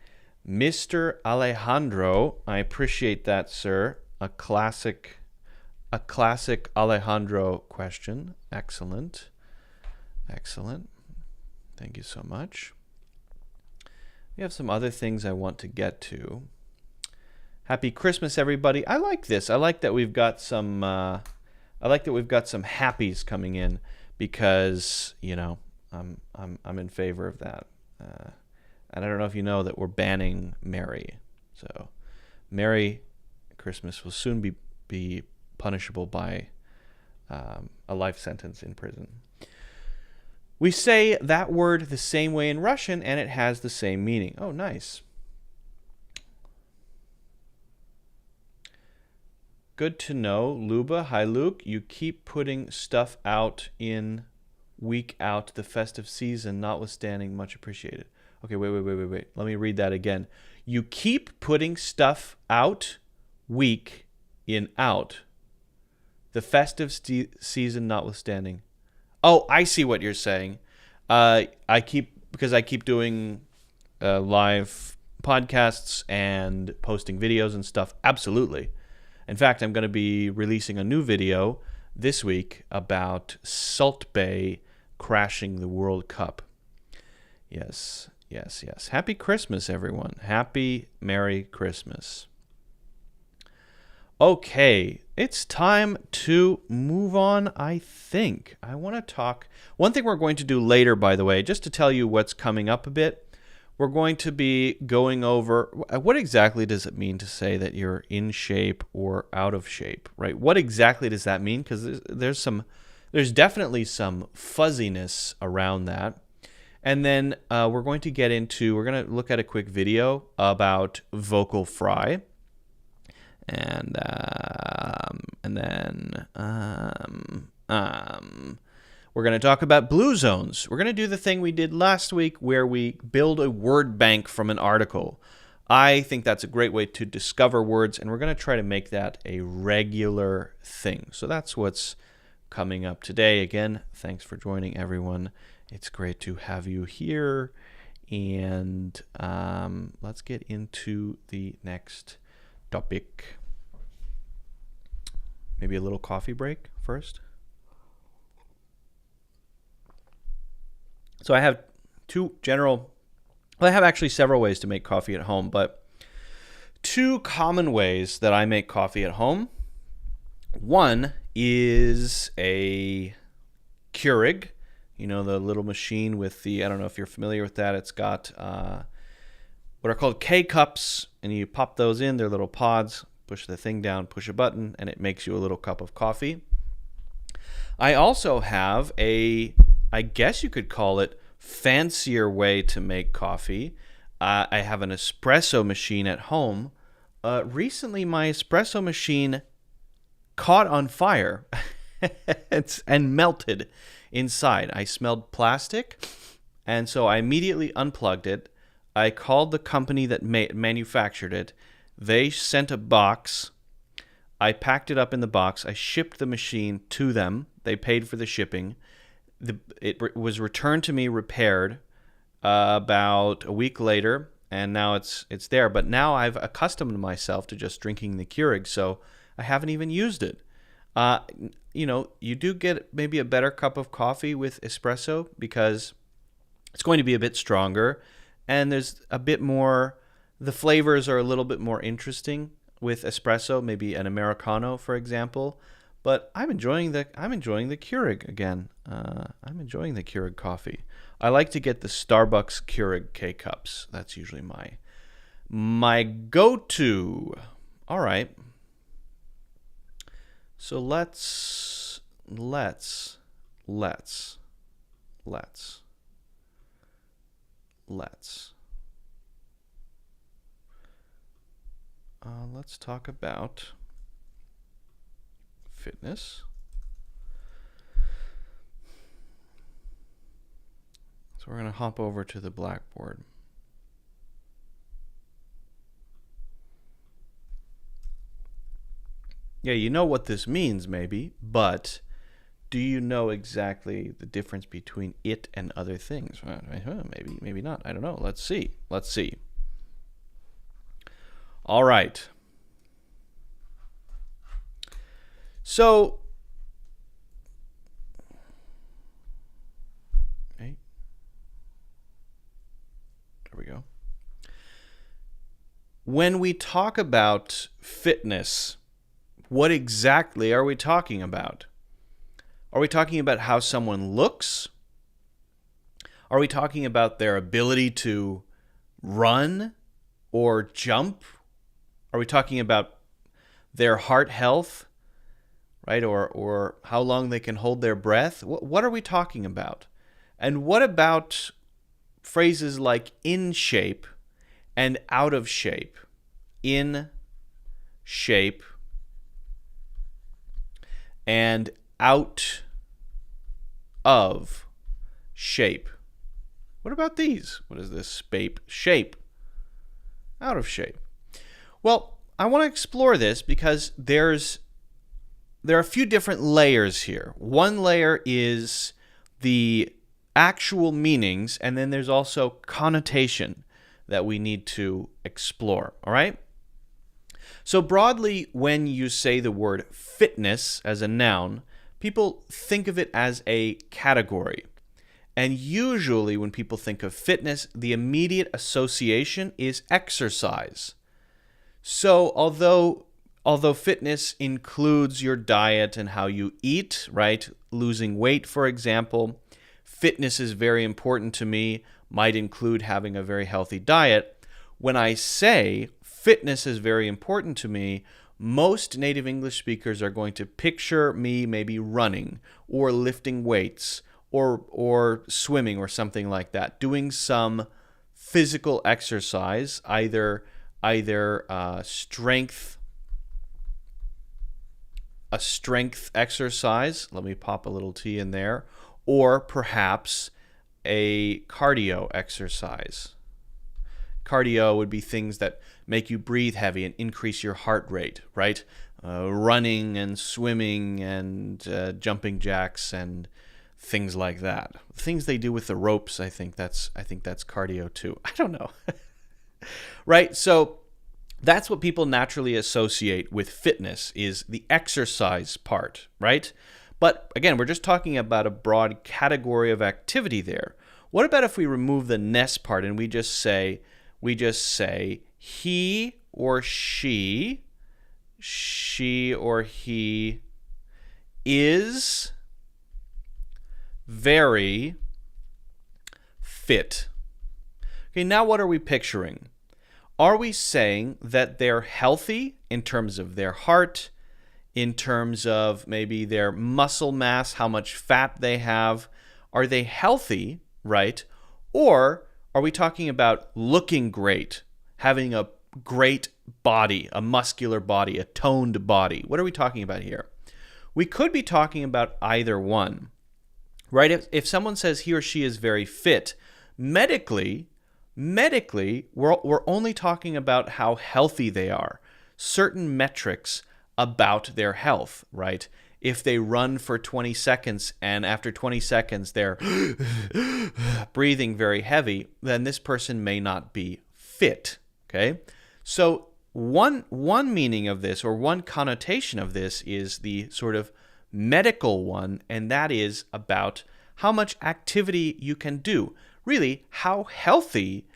Speaker 1: Mr. Alejandro. I appreciate that, sir. A classic Alejandro question. Excellent. Thank you so much. We have some other things I want to get to. Happy Christmas, everybody. I like this. I like that we've got some happies coming in because, you know, I'm in favor of that. And I don't know if you know that we're banning Merry. So Merry Christmas will soon be punishable by a life sentence in prison. We say that word the same way in Russian, and it has the same meaning. Oh, nice. Good to know. Luba, hi, Luke. You keep putting stuff out in week out the festive season, notwithstanding, much appreciated. Okay, wait. Let me read that again. You keep putting stuff out week in out the festive season, notwithstanding. Oh, I see what you're saying. I keep doing live podcasts and posting videos and stuff. Absolutely. In fact, I'm going to be releasing a new video this week about Salt Bay crashing the World Cup. Yes. Happy Christmas, everyone. Happy Merry Christmas. Okay, it's time to move on, I think. I want to talk. One thing we're going to do later, by the way, just to tell you what's coming up a bit, we're going to be going over what exactly does it mean to say that you're in shape or out of shape, right? What exactly does that mean? Because there's definitely some fuzziness around that. And then we're going to look at a quick video about vocal fry. And then we're going to talk about blue zones. We're going to do the thing we did last week where we build a word bank from an article. I think that's a great way to discover words, and we're going to try to make that a regular thing. So that's what's coming up today. Again, thanks for joining, everyone. It's great to have you here. And let's get into the next topic. Maybe a little coffee break first. So I have I have actually several ways to make coffee at home, but two common ways that I make coffee at home. One is a Keurig, you know, the little machine with I don't know if you're familiar with that. It's got what are called K-cups, and you pop those in. They're little pods. Push the thing down, push a button, and it makes you a little cup of coffee. I also have I guess you could call it, fancier way to make coffee. I have an espresso machine at home. Recently, my espresso machine caught on fire and melted inside. I smelled plastic, and so I immediately unplugged it. I called the company that manufactured it. They sent a box I packed it up in the box. I shipped the machine to them. They paid for the shipping. It was returned to me repaired about a week later, and now it's there. But now I've accustomed myself to just drinking the Keurig, so I haven't even used it. You do get maybe a better cup of coffee with espresso because it's going to be a bit stronger, and there's a bit more. The flavors are a little bit more interesting with espresso, maybe an Americano, for example. But I'm enjoying the Keurig again. I'm enjoying the Keurig coffee. I like to get the Starbucks Keurig K-Cups. That's usually my go-to. All right. So let's talk about fitness. So we're going to hop over to the blackboard. Yeah, you know what this means maybe, but do you know exactly the difference between it and other things? Maybe not. I don't know. Let's see. All right. So, okay. There we go. When we talk about fitness, what exactly are we talking about? Are we talking about how someone looks? Are we talking about their ability to run or jump? Are we talking about their heart health, right? Or how long they can hold their breath? What are we talking about? And what about phrases like in shape and out of shape? In shape and out of shape. What about these? What is this? Shape. Out of shape. Well, I want to explore this because there are a few different layers here. One layer is the actual meanings, and then there's also connotation that we need to explore, all right? So broadly, when you say the word fitness as a noun, people think of it as a category. And usually when people think of fitness, the immediate association is exercise. So although fitness includes your diet and how you eat, right? Losing weight, for example, fitness is very important to me, might include having a very healthy diet. When I say fitness is very important to me, most native English speakers are going to picture me maybe running or lifting weights or swimming or something like that, doing some physical exercise, either strength exercise, let me pop a little T in there, or perhaps a cardio exercise. Cardio would be things that make you breathe heavy and increase your heart rate, right? Running and swimming and jumping jacks and things like that. Things they do with the ropes, I think that's cardio too. I don't know. Right? So that's what people naturally associate with fitness, is the exercise part, right? But again, we're just talking about a broad category of activity there. What about if we remove the ness part and we just say he or she or he is very fit. Okay, now what are we picturing? Are we saying that they're healthy in terms of their heart, in terms of maybe their muscle mass, how much fat they have? Are they healthy, right? Or are we talking about looking great, having a great body, a muscular body, a toned body? What are we talking about here? We could be talking about either one, right? If someone says he or she is very fit, medically, we're only talking about how healthy they are. Certain metrics about their health, right? If they run for 20 seconds and after 20 seconds they're breathing very heavy, then this person may not be fit, okay? So one meaning of this, or one connotation of this, is the sort of medical one, and that is about how much activity you can do. Really, how healthy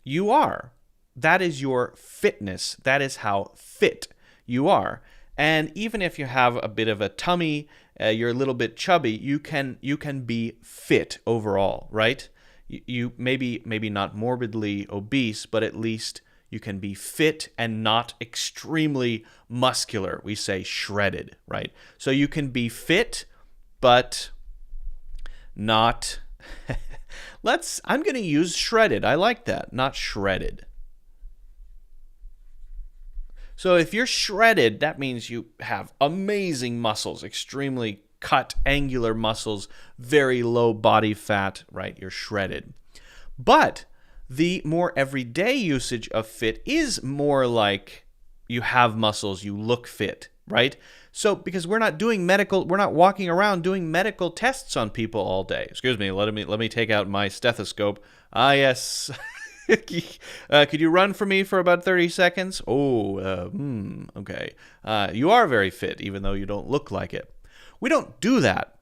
Speaker 1: you are. That is your fitness. That is how fit you are. And even if you have a bit of a tummy, you're a little bit chubby, you can be fit overall, right? You maybe not morbidly obese, but at least you can be fit and not extremely muscular. We say shredded, right? So you can be fit, but not... I'm going to use shredded. I like that, not shredded. So if you're shredded, that means you have amazing muscles, extremely cut, angular muscles, very low body fat, right? You're shredded. But the more everyday usage of fit is more like you have muscles, you look fit, right? So because we're not walking around doing medical tests on people all day. Excuse me, let me take out my stethoscope. Ah, yes. Could you run for me for about 30 seconds? Okay. You are very fit, even though you don't look like it. We don't do that.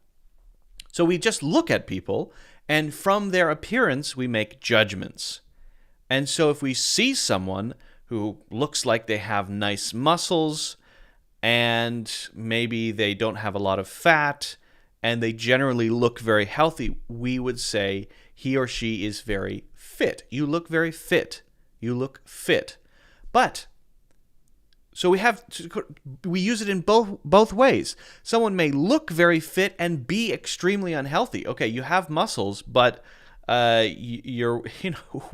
Speaker 1: So we just look at people, and from their appearance, we make judgments. And so if we see someone who looks like they have nice muscles, and maybe they don't have a lot of fat, and they generally look very healthy, we would say he or she is very fit. You look very fit. You look fit. But so we use it in both ways. Someone may look very fit and be extremely unhealthy. Okay, you have muscles, but you're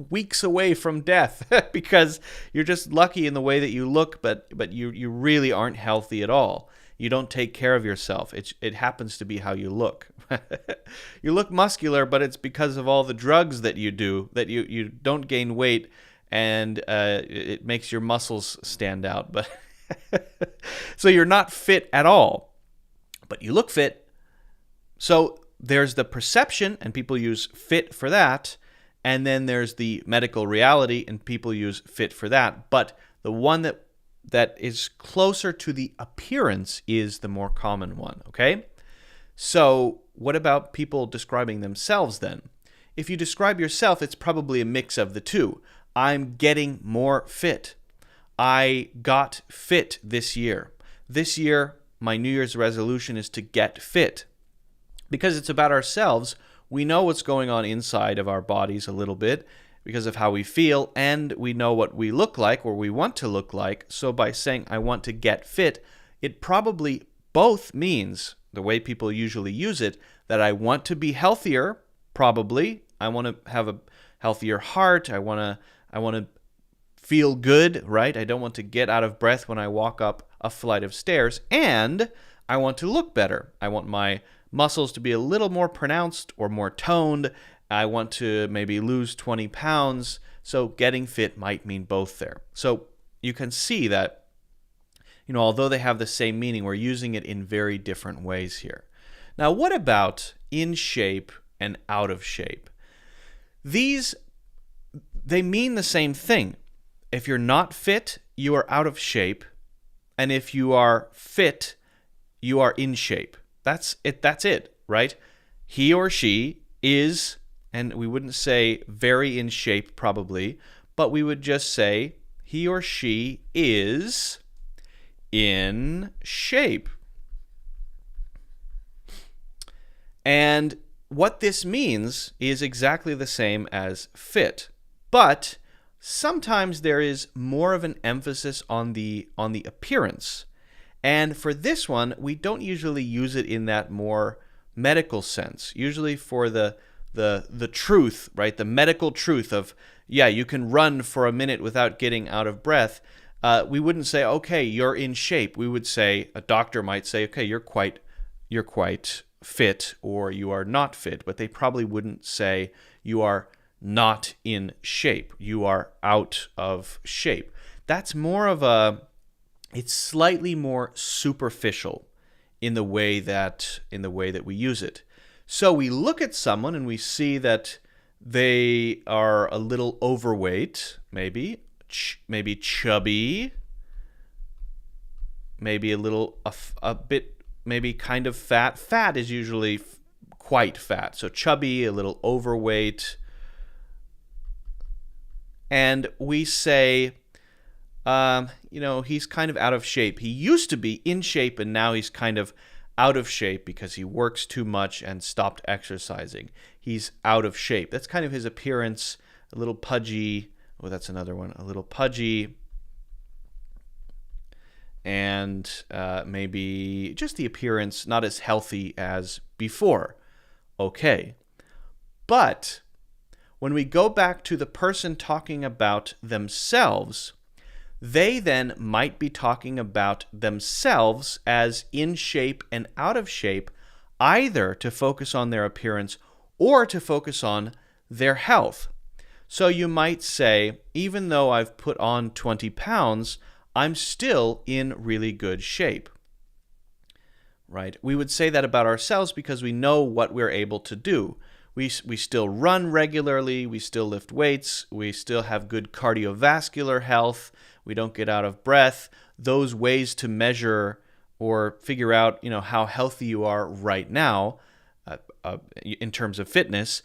Speaker 1: weeks away from death because you're just lucky in the way that you look, but you really aren't healthy at all. You don't take care of yourself. It happens to be how you look. You look muscular, but it's because of all the drugs that you do that you don't gain weight, and it makes your muscles stand out. But so you're not fit at all, but you look fit. So there's the perception, and people use fit for that, and then there's the medical reality, and people use fit for that. But the one that is closer to the appearance is the more common one, okay? So what about people describing themselves then? If you describe yourself, it's probably a mix of the two. I'm getting more fit. I got fit this year. This year, my New Year's resolution is to get fit. Because it's about ourselves, we know what's going on inside of our bodies a little bit because of how we feel, and we know what we look like or we want to look like. So by saying I want to get fit, it probably both means, the way people usually use it, that I want to be healthier, probably. I want to have a healthier heart. I want to feel good, right? I don't want to get out of breath when I walk up a flight of stairs, and I want to look better. I want my muscles to be a little more pronounced or more toned. I want to maybe lose 20 pounds. So getting fit might mean both there. So you can see that, although they have the same meaning, we're using it in very different ways here. Now, what about in shape and out of shape? They mean the same thing. If you're not fit, you are out of shape. And if you are fit, you are in shape. That's it, right? He or she is, and we wouldn't say very in shape probably, but we would just say he or she is in shape. And what this means is exactly the same as fit, but sometimes there is more of an emphasis on the appearance. And for this one, we don't usually use it in that more medical sense. Usually for the truth, right? The medical truth of, you can run for a minute without getting out of breath. We wouldn't say, okay, you're in shape. We would say, a doctor might say, okay, you're quite fit, or you are not fit. But they probably wouldn't say you are not in shape. You are out of shape. That's more of a it's slightly more superficial in the way that we use it. So we look at someone and we see that they are a little overweight, maybe chubby, maybe a bit, maybe kind of fat. Fat is usually quite fat. So chubby, a little overweight. And we say, he's kind of out of shape. He used to be in shape, and now he's kind of out of shape because he works too much and stopped exercising. He's out of shape. That's kind of his appearance, a little pudgy. Oh, that's another one. A little pudgy. And maybe just the appearance, not as healthy as before. Okay. But when we go back to the person talking about themselves, they then might be talking about themselves as in shape and out of shape, either to focus on their appearance or to focus on their health. So you might say, even though I've put on 20 pounds, I'm still in really good shape. Right? We would say that about ourselves because we know what we're able to do. We still run regularly, we still lift weights, we still have good cardiovascular health, we don't get out of breath. Those ways to measure or figure out, how healthy you are right now in terms of fitness,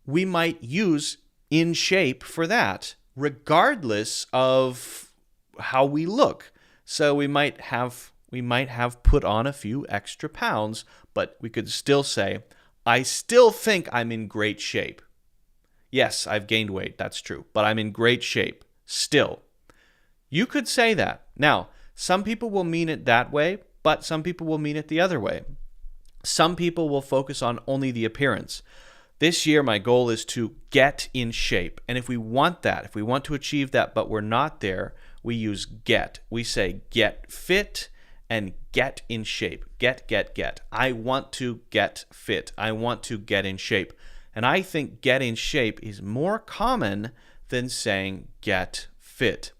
Speaker 1: we might use in shape for that, regardless of how we look. So we might have put on a few extra pounds, but we could still say, I still think I'm in great shape. Yes, I've gained weight, that's true, but I'm in great shape still. You could say that. Now, some people will mean it that way, but some people will mean it the other way. Some people will focus on only the appearance. This year, my goal is to get in shape. And if we want that, if we want to achieve that, but we're not there, we use get. We say get fit and get in shape. Get. I want to get fit. I want to get in shape. And I think get in shape is more common than saying get fit.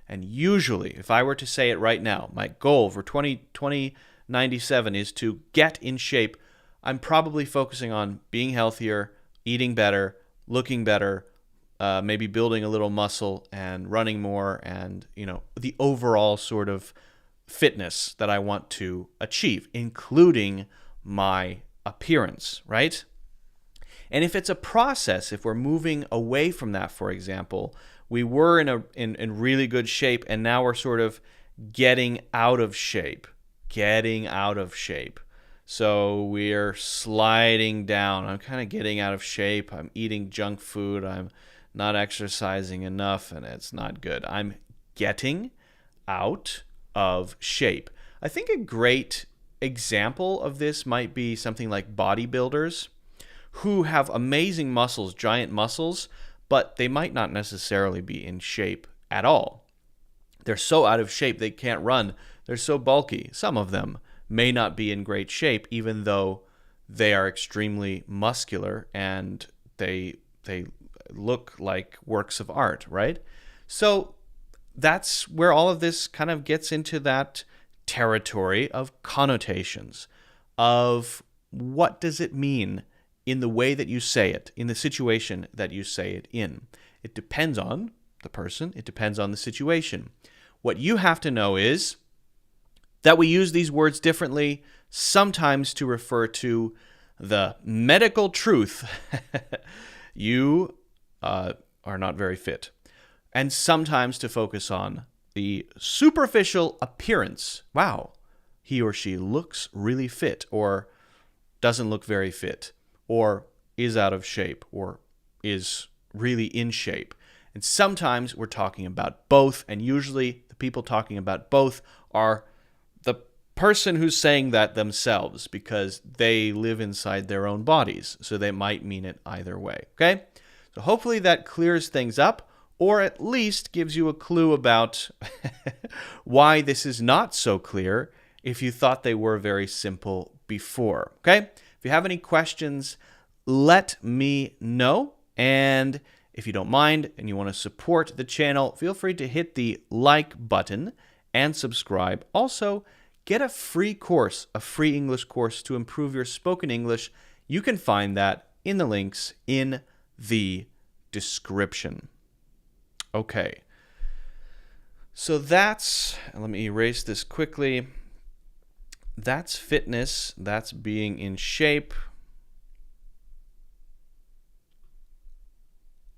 Speaker 1: And usually, if I were to say it right now, my goal for 2097 is to get in shape. I'm probably focusing on being healthier, eating better, looking better, maybe building a little muscle and running more, and the overall sort of fitness that I want to achieve, including my appearance, right? And if it's a process, if we're moving away from that, for example, we were in really good shape and now we're sort of getting out of shape. So we're sliding down. I'm kind of getting out of shape. I'm eating junk food. I'm not exercising enough and it's not good. I'm getting out of shape. I think a great example of this might be something like bodybuilders who have amazing muscles, giant muscles, but they might not necessarily be in shape at all. They're so out of shape they can't run. They're so bulky. Some of them may not be in great shape, even though they are extremely muscular and they look like works of art, right? So that's where all of this kind of gets into that territory of connotations, of what does it mean in the way that you say it, in the situation that you say it in. It depends on the person. It depends on the situation. What you have to know is that we use these words differently, sometimes to refer to the medical truth. You are not very fit. And sometimes to focus on the superficial appearance. Wow, he or she looks really fit, or doesn't look very fit, or is out of shape, or is really in shape. And sometimes we're talking about both, and usually the people talking about both are the person who's saying that themselves, because they live inside their own bodies, so they might mean it either way, okay? So hopefully that clears things up, or at least gives you a clue about why this is not so clear if you thought they were very simple before, okay? If you have any questions, let me know. And if you don't mind and you want to support the channel, feel free to hit the like button and subscribe. Also, get a free course, a free English course to improve your spoken English. You can find that in the links in the description. Okay. So let me erase this quickly. That's fitness. That's being in shape.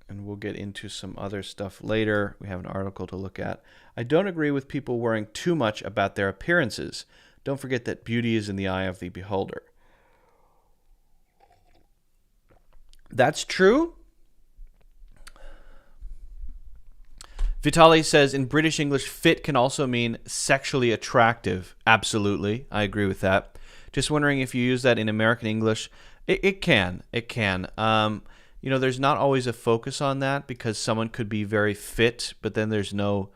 Speaker 1: And we'll get into some other stuff later. We have an article to look at. I don't agree with people worrying too much about their appearances. Don't forget that beauty is in the eye of the beholder. That's true. Vitaly says, in British English, fit can also mean sexually attractive. Absolutely. I agree with that. Just wondering if you use that in American English. It can. There's not always a focus on that because someone could be very fit, but then there's no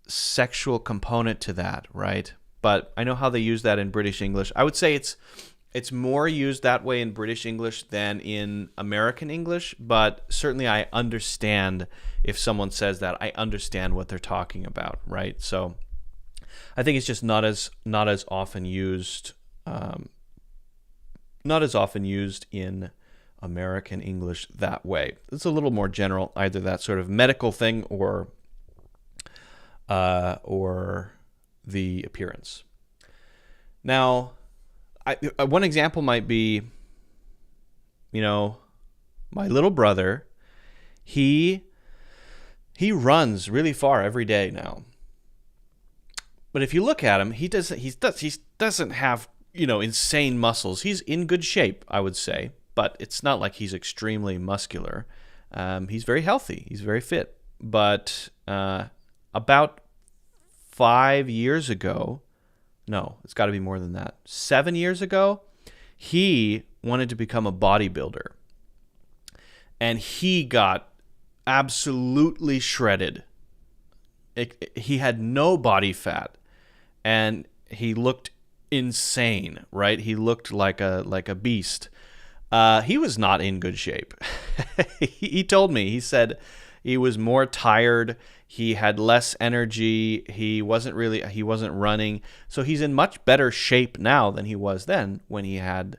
Speaker 1: sexual component to that, right? But I know how they use that in British English. I would say it's more used that way in British English than in American English, but certainly I understand if someone says that. I understand what they're talking about, right? So I think it's just not as often used, in American English that way. It's a little more general, either that sort of medical thing or the appearance. Now, one example might be, my little brother. He runs really far every day now. But if you look at him, he doesn't have insane muscles. He's in good shape, I would say, but it's not like he's extremely muscular. He's very healthy. He's very fit. But about 5 years ago. No, it's got to be more than that. 7 years ago, he wanted to become a bodybuilder. And he got absolutely shredded. He had no body fat. And he looked insane, right? He looked like a beast. He was not in good shape. He told me, he said he was more tired. He had less energy. He wasn't running. So he's in much better shape now than he was then when he had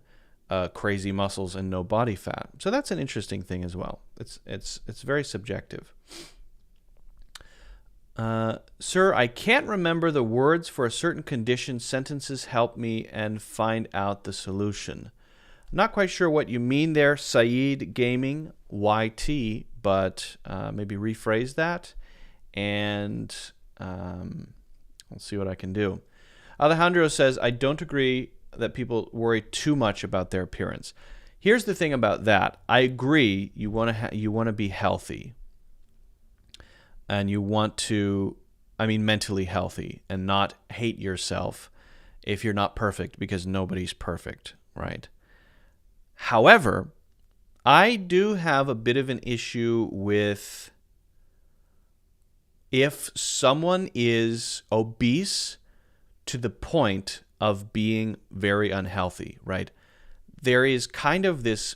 Speaker 1: crazy muscles and no body fat. So that's an interesting thing as well. It's very subjective. Sir, I can't remember the words for a certain condition. Sentences help me and find out the solution. Not quite sure what you mean there, Saeed Gaming YT, but maybe rephrase that. And I'll see what I can do. Alejandro says, I don't agree that people worry too much about their appearance. Here's the thing about that. I agree you want to be healthy. And you want to, mentally healthy and not hate yourself if you're not perfect, because nobody's perfect, right? However, I do have a bit of an issue with if someone is obese to the point of being very unhealthy, right? There is kind of this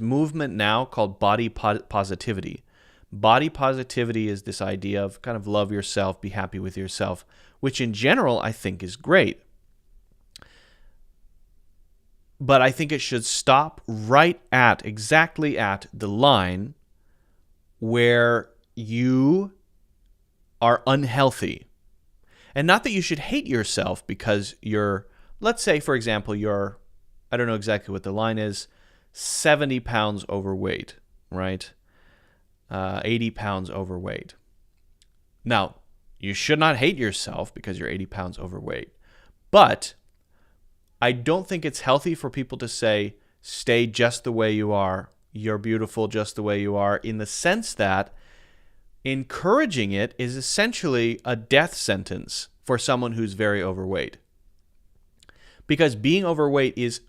Speaker 1: movement now called body positivity. Body positivity is this idea of kind of love yourself, be happy with yourself, which in general I think is great. But I think it should stop exactly at the line where you are unhealthy. And not that you should hate yourself because let's say, for example, I don't know exactly what the line is, 70 pounds overweight, right? 80 pounds overweight. Now, you should not hate yourself because you're 80 pounds overweight. But I don't think it's healthy for people to say, stay just the way you are. You're beautiful just the way you are, in the sense that encouraging it is essentially a death sentence for someone who's very overweight. Because being overweight is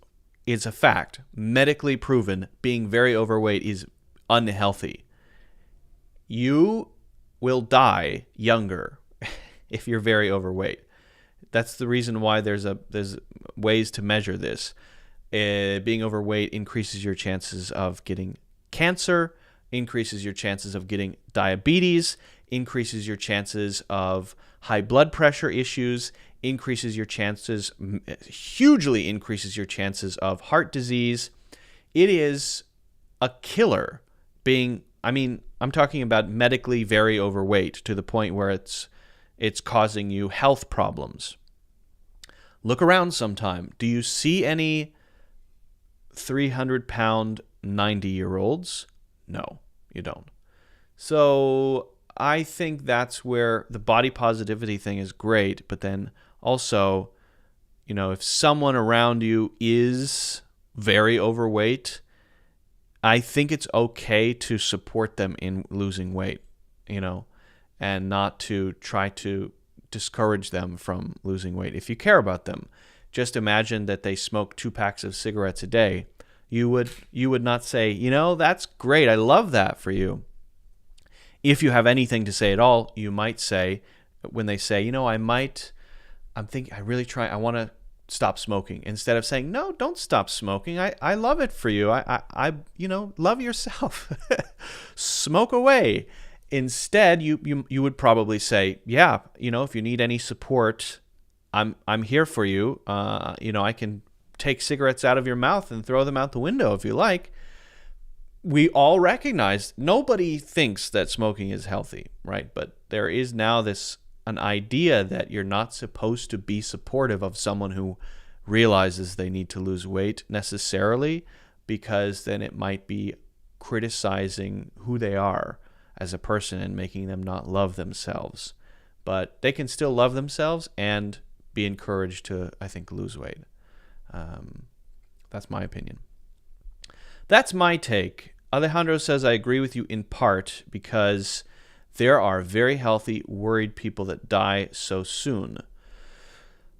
Speaker 1: a fact. Medically proven, being very overweight is unhealthy. You will die younger if you're very overweight. That's the reason why there's ways to measure this. Being overweight increases your chances of getting cancer, increases your chances of getting diabetes, increases your chances of high blood pressure issues, hugely increases your chances of heart disease. It is a killer I'm talking about medically very overweight to the point where it's causing you health problems. Look around sometime. Do you see any 300-pound 90-year-olds? No, you don't. So I think that's where the body positivity thing is great, but then also, if someone around you is very overweight, I think it's okay to support them in losing weight, and not to try to discourage them from losing weight. If you care about them, just imagine that they smoke 2 packs of cigarettes a day. You would not say, that's great, I love that for you. If you have anything to say at all, you might say, when they say, I want to stop smoking, instead of saying, no, don't stop smoking. I love it for you. I love yourself. Smoke away. Instead, you would probably say, yeah, if you need any support, I'm here for you. I can take cigarettes out of your mouth and throw them out the window if you like. We all recognize nobody thinks that smoking is healthy, right? But there is now an idea that you're not supposed to be supportive of someone who realizes they need to lose weight necessarily, because then it might be criticizing who they are as a person and making them not love themselves. But they can still love themselves and be encouraged to, I think, lose weight. That's my opinion. That's my take. Alejandro says, I agree with you in part because there are very healthy, worried people that die so soon.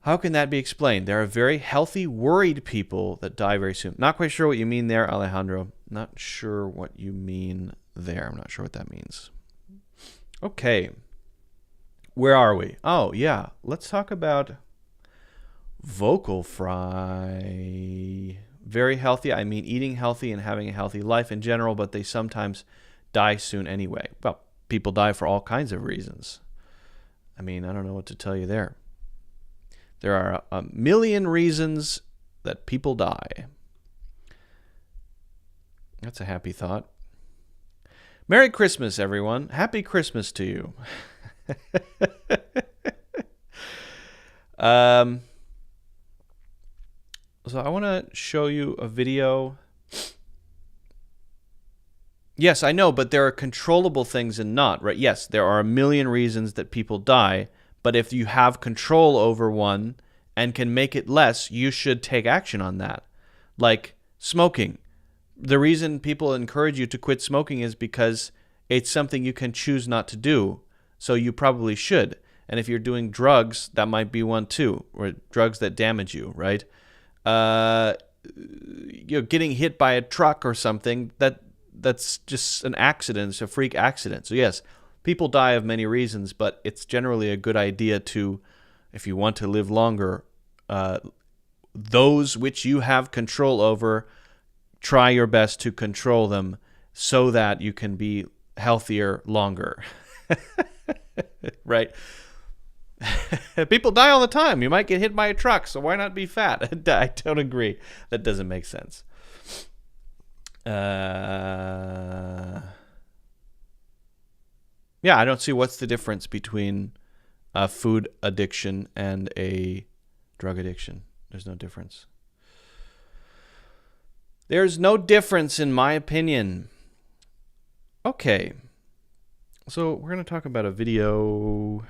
Speaker 1: How can that be explained? There are very healthy, worried people that die very soon. Not quite sure what you mean there, Alejandro. Not sure what you mean there. I'm not sure what that means. Okay. Where are we? Oh, yeah. Let's talk about vocal fry. Very healthy. I mean eating healthy and having a healthy life in general, but they sometimes die soon anyway. Well, people die for all kinds of reasons. I don't know what to tell you there. There are a million reasons that people die. That's a happy thought. Merry Christmas, everyone. Happy Christmas to you. So I want to show you a video. Yes, I know, but there are controllable things and not, right? Yes, there are a million reasons that people die, but if you have control over one and can make it less, you should take action on that. Like smoking. The reason people encourage you to quit smoking is because it's something you can choose not to do, so you probably should. And if you're doing drugs, that might be one too, or drugs that damage you, right? Getting hit by a truck or something, that's just an accident. It's a freak accident. So yes, people die of many reasons, but it's generally a good idea to, if you want to live longer, those which you have control over, try your best to control them so that you can be healthier longer. Right? People die all the time. You might get hit by a truck, so why not be fat? I don't agree. That doesn't make sense. Yeah, I don't see what's the difference between a food addiction and a drug addiction. There's no difference. There's no difference in my opinion. Okay. So we're going to talk about a video.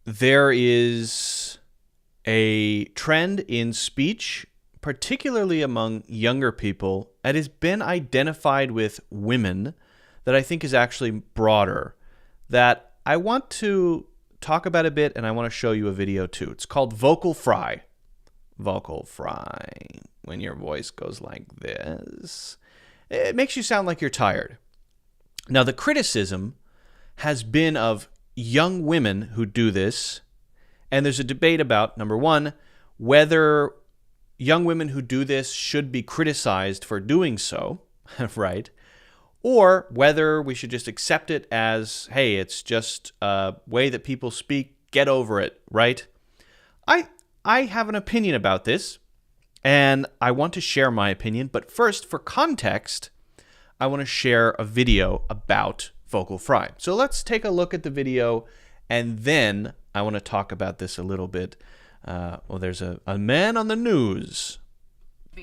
Speaker 1: There is a trend in speech, particularly among younger people, that has been identified with women that I think is actually broader, that I want to talk about a bit, and I want to show you a video too. It's called vocal fry. Vocal fry. When your voice goes like this, it makes you sound like you're tired. Now, the criticism has been of young women who do this, and there's a debate about, number one, whether young women who do this should be criticized for doing so, right? Or whether we should just accept it as, hey, it's just a way that people speak, get over it, right? I have an opinion about this, and I want to share my opinion. But first, for context, I want to share a video about vocal fry. So let's take a look at the video, and then I want to talk about this a little bit. Well, there's a man on the news.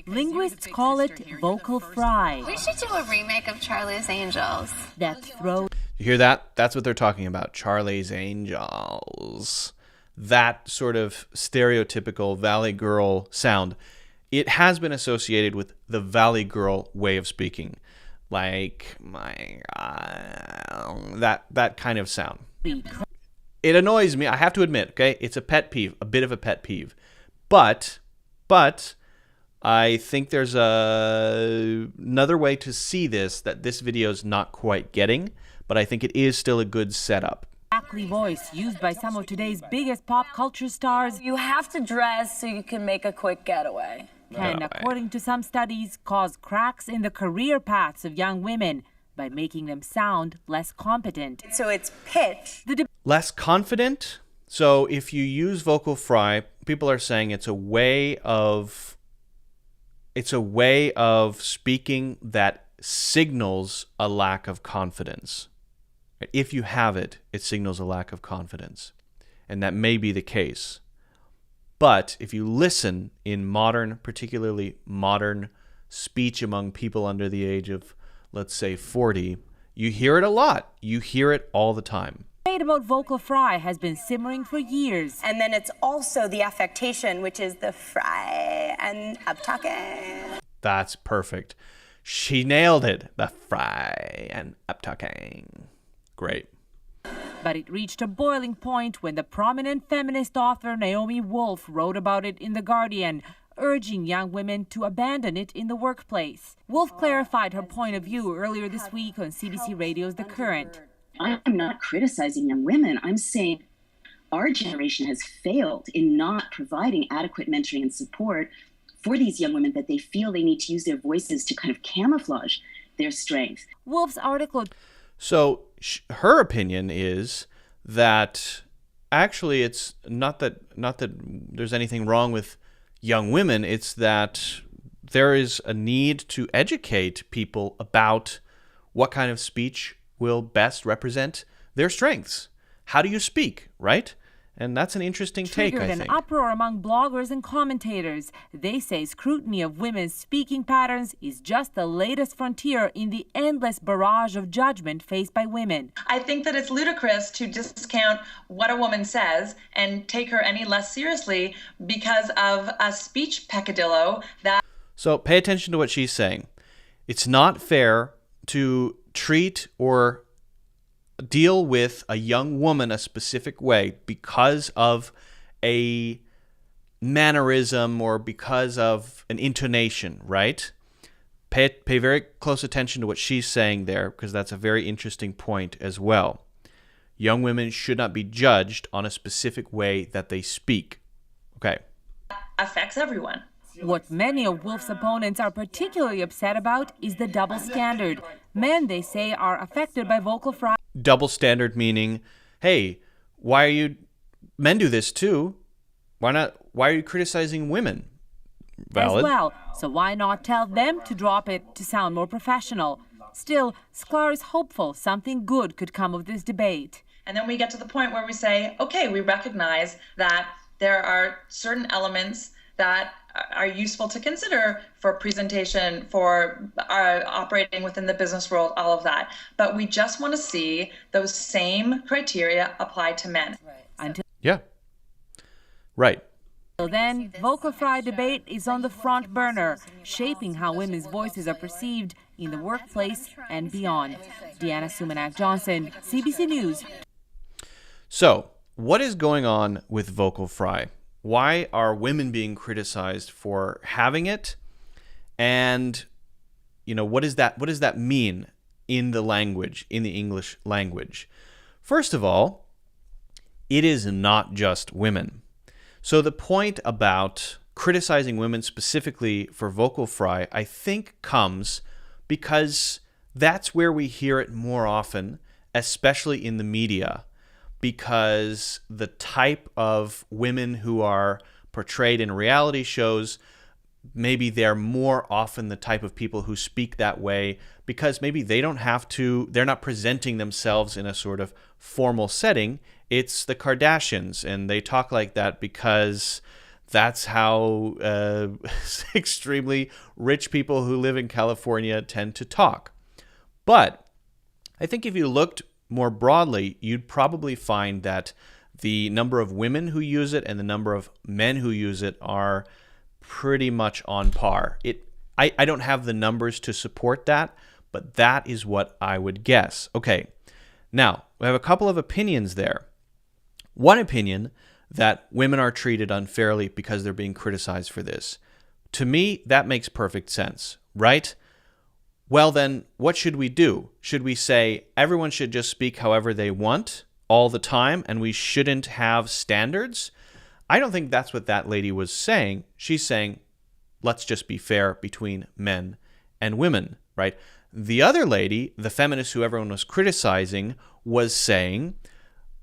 Speaker 2: Linguists call it vocal fry.
Speaker 3: We should do a remake of Charlie's Angels.
Speaker 2: That throws.
Speaker 1: You hear that? That's what they're talking about. Charlie's Angels. That sort of stereotypical Valley Girl sound. It has been associated with the Valley Girl way of speaking. Like, my God, that kind of sound. It annoys me. I have to admit, okay? It's a pet peeve, a bit of a pet peeve. But I think there's another way to see this that this video is not quite getting, but I think it is still a good setup.
Speaker 2: Crackly voice used by some of today's biggest pop culture stars
Speaker 4: You have to dress so you can make a quick getaway.
Speaker 2: can, according to some studies, cause cracks in the career paths of young women by making them sound less competent.
Speaker 4: So it's pitch.
Speaker 1: Less confident. So if you use vocal fry, people are saying it's a way of speaking that signals a lack of confidence. If you have it, it signals a lack of confidence. And that may be the case. But if you listen in modern, particularly modern speech among people under the age of, let's say, 40, you hear it a lot. You hear it all the time.
Speaker 2: Debate about vocal fry has been simmering for years.
Speaker 4: And then it's also the affectation, which is the fry and up talking.
Speaker 1: That's perfect. She nailed it. The fry and up talking. Great.
Speaker 2: But it reached a boiling point when the prominent feminist author Naomi Wolf wrote about it in The Guardian, urging young women to abandon it in the workplace. Wolf clarified her point of view earlier this week on CBC Radio's The Current.
Speaker 5: I'm not criticizing young women. I'm saying our generation has failed in not providing adequate mentoring and support for these young women that they feel they need to use their voices to kind of camouflage their strength.
Speaker 2: Wolf's article.
Speaker 1: So her opinion is that actually it's not that there's anything wrong with young women. It's that there is a need to educate people about what kind of speech will best represent their strengths. How do you speak, right? And that's an interesting take, I
Speaker 2: Triggered
Speaker 1: think.
Speaker 2: an uproar among bloggers and commentators. They say scrutiny of women's speaking patterns is just the latest frontier in the endless barrage of judgment faced by women.
Speaker 6: I think that it's ludicrous to discount what a woman says and take her any less seriously because of a speech peccadillo that...
Speaker 1: So pay attention to what she's saying. It's not fair to treat or deal with a young woman a specific way because of a mannerism or because of an intonation, right? Pay very close attention to what she's saying there, because that's a very interesting point as well. Young women should not be judged on a specific way that they speak. Okay.
Speaker 6: affects everyone.
Speaker 2: What many of Wolf's opponents are particularly upset about is the double standard. Men, they say, are affected by vocal fry.
Speaker 1: Double standard meaning, hey, why are you... Men do this too. Why not? Why are you criticizing women? Valid.
Speaker 2: As well, so why not tell them to drop it to sound more professional? Still, Sklar is hopeful something good could come of this debate.
Speaker 6: And then we get to the point where we say, okay, we recognize that there are certain elements that are useful to consider for presentation, for operating within the business world, all of that. But we just want to see those same criteria applied to men.
Speaker 1: Yeah. Right.
Speaker 2: Until then, vocal fry debate is on the front burner, shaping how women's voices are perceived in the workplace and beyond. Deanna Sumanak-Johnson, CBC News.
Speaker 1: So, what is going on with vocal fry? Why are women being criticized for having it? And, you know, what does that mean in the language, in the English language? First of all, it is not just women. So the point about criticizing women specifically for vocal fry, I think comes because that's where we hear it more often, especially in the media, because the type of women who are portrayed in reality shows, maybe they're more often the type of people who speak that way because maybe they don't have to, they're not presenting themselves in a sort of formal setting. It's the Kardashians, and they talk like that because that's how extremely rich people who live in California tend to talk. But I think if you looked more broadly, you'd probably find that the number of women who use it and the number of men who use it are pretty much on par. I don't have the numbers to support that, but that is what I would guess. Okay, now we have a couple of opinions there. One opinion, that women are treated unfairly because they're being criticized for this. To me, that makes perfect sense, right? Well then, what should we do? Should we say everyone should just speak however they want all the time and we shouldn't have standards? I don't think that's what that lady was saying. She's saying, let's just be fair between men and women, right? The other lady, the feminist who everyone was criticizing, was saying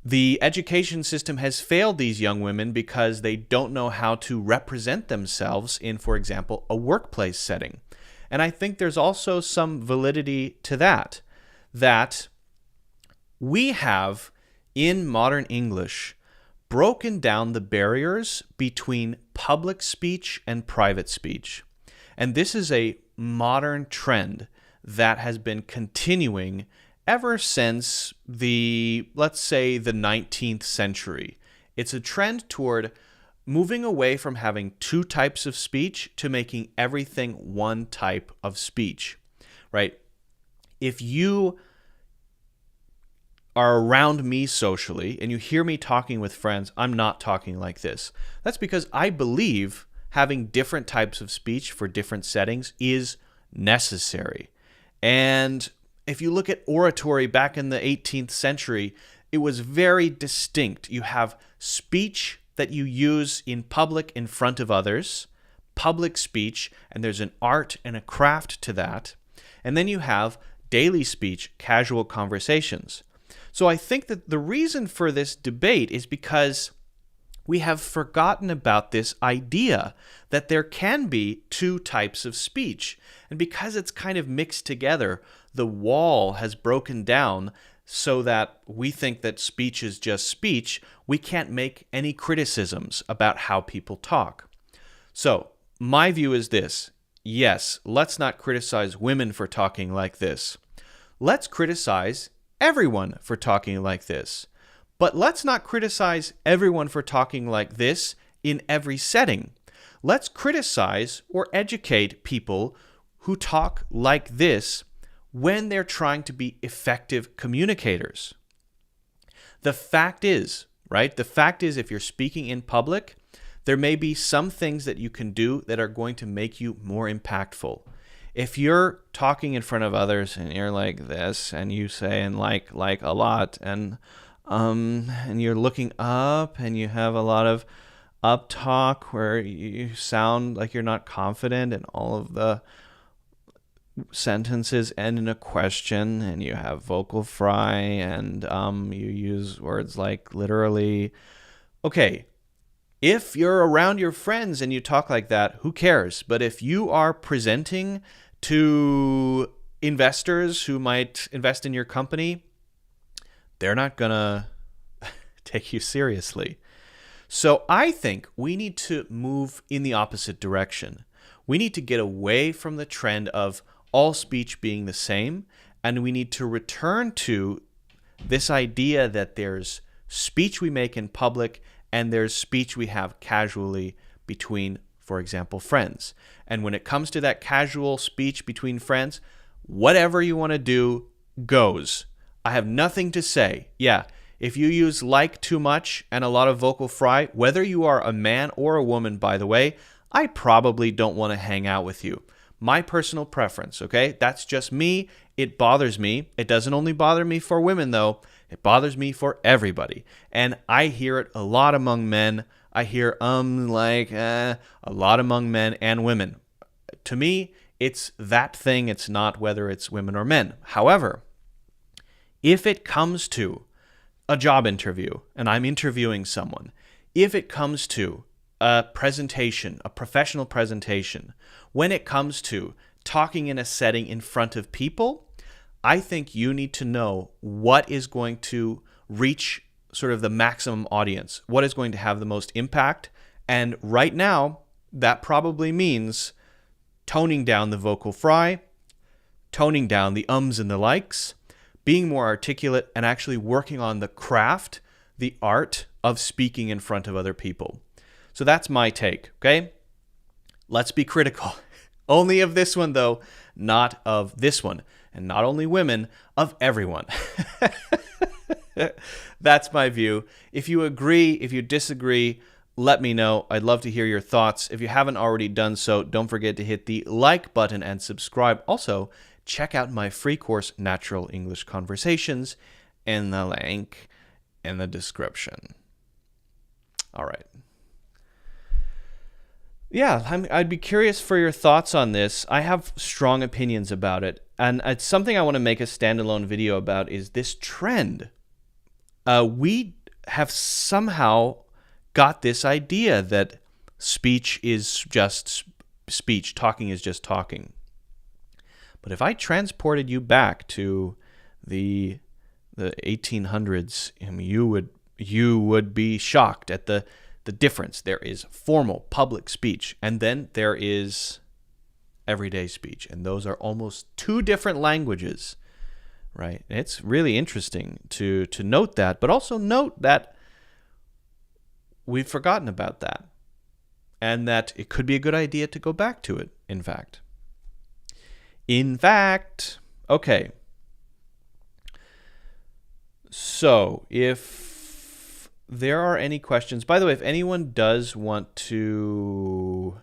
Speaker 1: the education system has failed these young women because they don't know how to represent themselves in, for example, a workplace setting. And I think there's also some validity to that we have, in modern English, broken down the barriers between public speech and private speech. And this is a modern trend that has been continuing ever since let's say the 19th century. It's a trend toward moving away from having two types of speech to making everything one type of speech, right? If you are around me socially and you hear me talking with friends, I'm not talking like this. That's because I believe having different types of speech for different settings is necessary. And if you look at oratory back in the 18th century, it was very distinct. You have speech that you use in public in front of others, public speech, and there's an art and a craft to that. And then you have daily speech, casual conversations. So I think that the reason for this debate is because we have forgotten about this idea that there can be two types of speech. And because it's kind of mixed together, the wall has broken down so that we think that speech is just speech. We can't make any criticisms about how people talk. So my view is this. Yes, let's not criticize women for talking like this. Let's criticize everyone for talking like this. But let's not criticize everyone for talking like this in every setting. Let's criticize or educate people who talk like this when they're trying to be effective communicators. The fact is, right? The fact is, if you're speaking in public, there may be some things that you can do that are going to make you more impactful. If you're talking in front of others and you're like this and you say and like a lot and you're looking up and you have a lot of up talk where you sound like you're not confident and all of the sentences end in a question and you have vocal fry and you use words like literally. Okay, if you're around your friends and you talk like that, who cares? But if you are presenting to investors who might invest in your company, they're not going to take you seriously. So I think we need to move in the opposite direction. We need to get away from the trend of all speech being the same, and we need to return to this idea that there's speech we make in public and there's speech we have casually between, for example, friends. And when it comes to that casual speech between friends, whatever you want to do goes. I have nothing to say. Yeah, if you use like too much and a lot of vocal fry, whether you are a man or a woman, by the way, I probably don't want to hang out with you. My personal preference, okay? That's just me. It bothers me. It doesn't only bother me for women, though. It bothers me for everybody. And I hear it a lot among men. I hear like a lot among men and women. To me, it's that thing. It's not whether it's women or men. However, if it comes to a job interview and I'm interviewing someone, if it comes to a presentation, a professional presentation, when it comes to talking in a setting in front of people, I think you need to know what is going to reach sort of the maximum audience, what is going to have the most impact. And right now, that probably means toning down the vocal fry, toning down the ums and the likes, being more articulate, and actually working on the craft, the art of speaking in front of other people. So that's my take, okay? Let's be critical. Only of this one, though, not of this one. And not only women, of everyone. That's my view. If you agree, if you disagree, let me know. I'd love to hear your thoughts. If you haven't already done so, don't forget to hit the like button and subscribe. Also, check out my free course, Natural English Conversations, in the link in the description. All right. Yeah, I'd be curious for your thoughts on this. I have strong opinions about it. And it's something I want to make a standalone video about is this trend. We have somehow got this idea that speech is just speech, talking is just talking. But if I transported you back to the 1800s, you would be shocked at the difference. There is formal public speech, and then there is everyday speech, and those are almost two different languages, right? And it's really interesting to note that, but also note that we've forgotten about that, and that it could be a good idea to go back to it, in fact. Okay. So, if there are any questions, by the way, if anyone does want to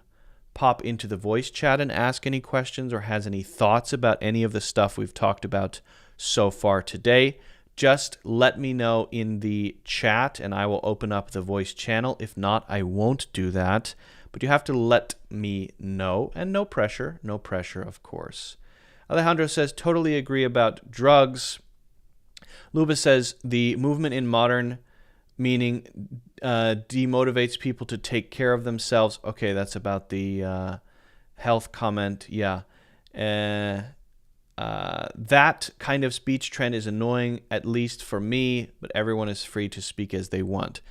Speaker 1: pop into the voice chat and ask any questions or has any thoughts about any of the stuff we've talked about so far today, just let me know in the chat and I will open up the voice channel. If not, I won't do that. But you have to let me know, and no pressure, of course. Alejandro says, totally agree about drugs. Luba says, the movement in modern meaning demotivates people to take care of themselves. Okay, that's about the health comment. Yeah. That kind of speech trend is annoying, at least for me, but everyone is free to speak as they want.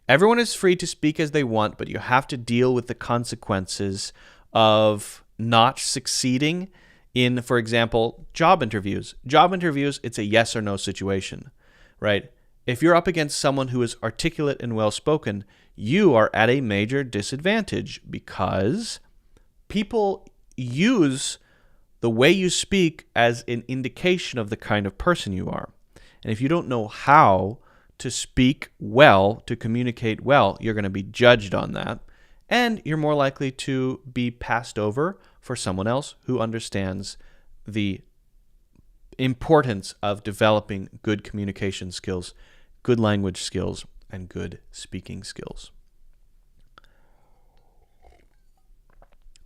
Speaker 1: Everyone is free to speak as they want, but you have to deal with the consequences of not succeeding in, for example, job interviews. Job interviews, it's a yes or no situation, right? If you're up against someone who is articulate and well-spoken, you are at a major disadvantage because people use the way you speak as an indication of the kind of person you are. And if you don't know how to speak well, to communicate well, you're going to be judged on that. And you're more likely to be passed over for someone else who understands the importance of developing good communication skills, good language skills, and good speaking skills.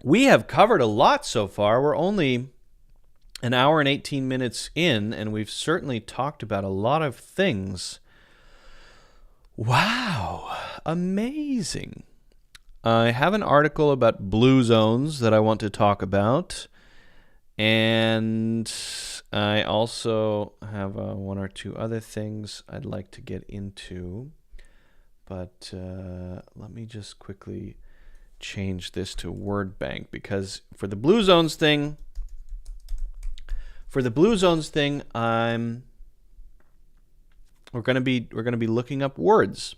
Speaker 1: We have covered a lot so far. We're only an hour and 18 minutes in, and we've certainly talked about a lot of things. Wow, amazing. I have an article about blue zones that I want to talk about, and I also have one or two other things I'd like to get into, but let me just quickly change this to word bank, because for the blue zones thing, we're going to be looking up words.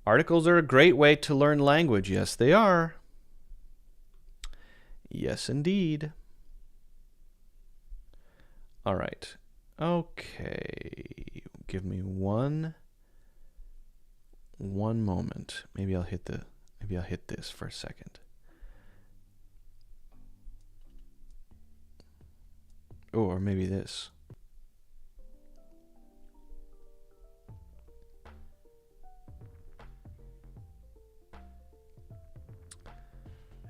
Speaker 1: Articles are a great way to learn language. Yes, they are. Yes, indeed. All right. Okay. Give me one moment. Maybe I'll hit this for a second. Oh, or maybe this.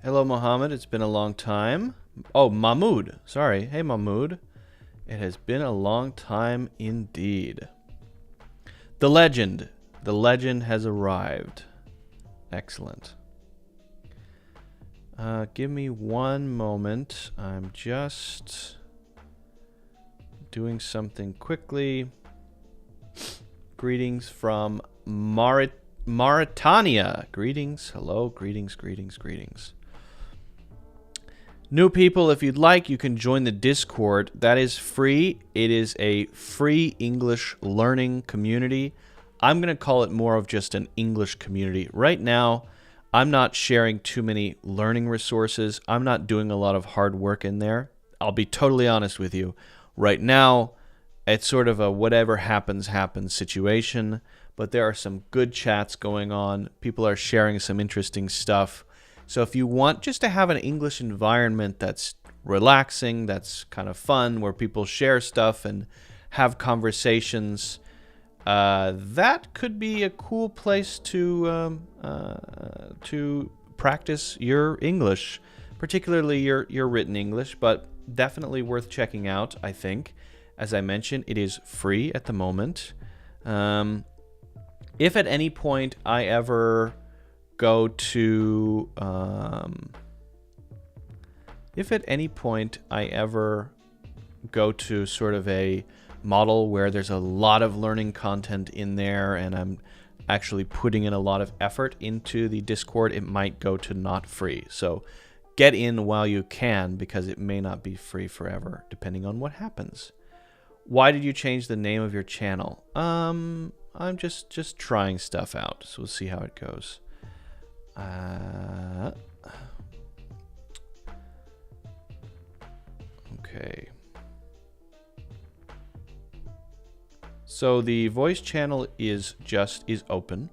Speaker 1: Hello, Mohammed. It's been a long time. Oh, Mahmoud. Sorry. Hey, Mahmoud. It has been a long time indeed. The legend. The legend has arrived. Excellent. Give me one moment. I'm just doing something quickly. Greetings from Mauritania. Greetings. Hello. Greetings. New people, if you'd like, you can join the Discord. That is free. It is a free English learning community. I'm going to call it more of just an English community. Right now, I'm not sharing too many learning resources. I'm not doing a lot of hard work in there. I'll be totally honest with you. Right now, it's sort of a whatever happens, happens situation. But there are some good chats going on. People are sharing some interesting stuff. So if you want just to have an English environment that's relaxing, that's kind of fun, where people share stuff and have conversations, that could be a cool place to practice your English, particularly your written English, but definitely worth checking out, I think. As I mentioned, it is free at the moment. If at any point I ever go to sort of a model where there's a lot of learning content in there and I'm actually putting in a lot of effort into the Discord, it might go to not free. So get in while you can, because it may not be free forever, depending on what happens. Why did you change the name of your channel? I'm just trying stuff out, so we'll see how it goes. Okay. So the voice channel is open.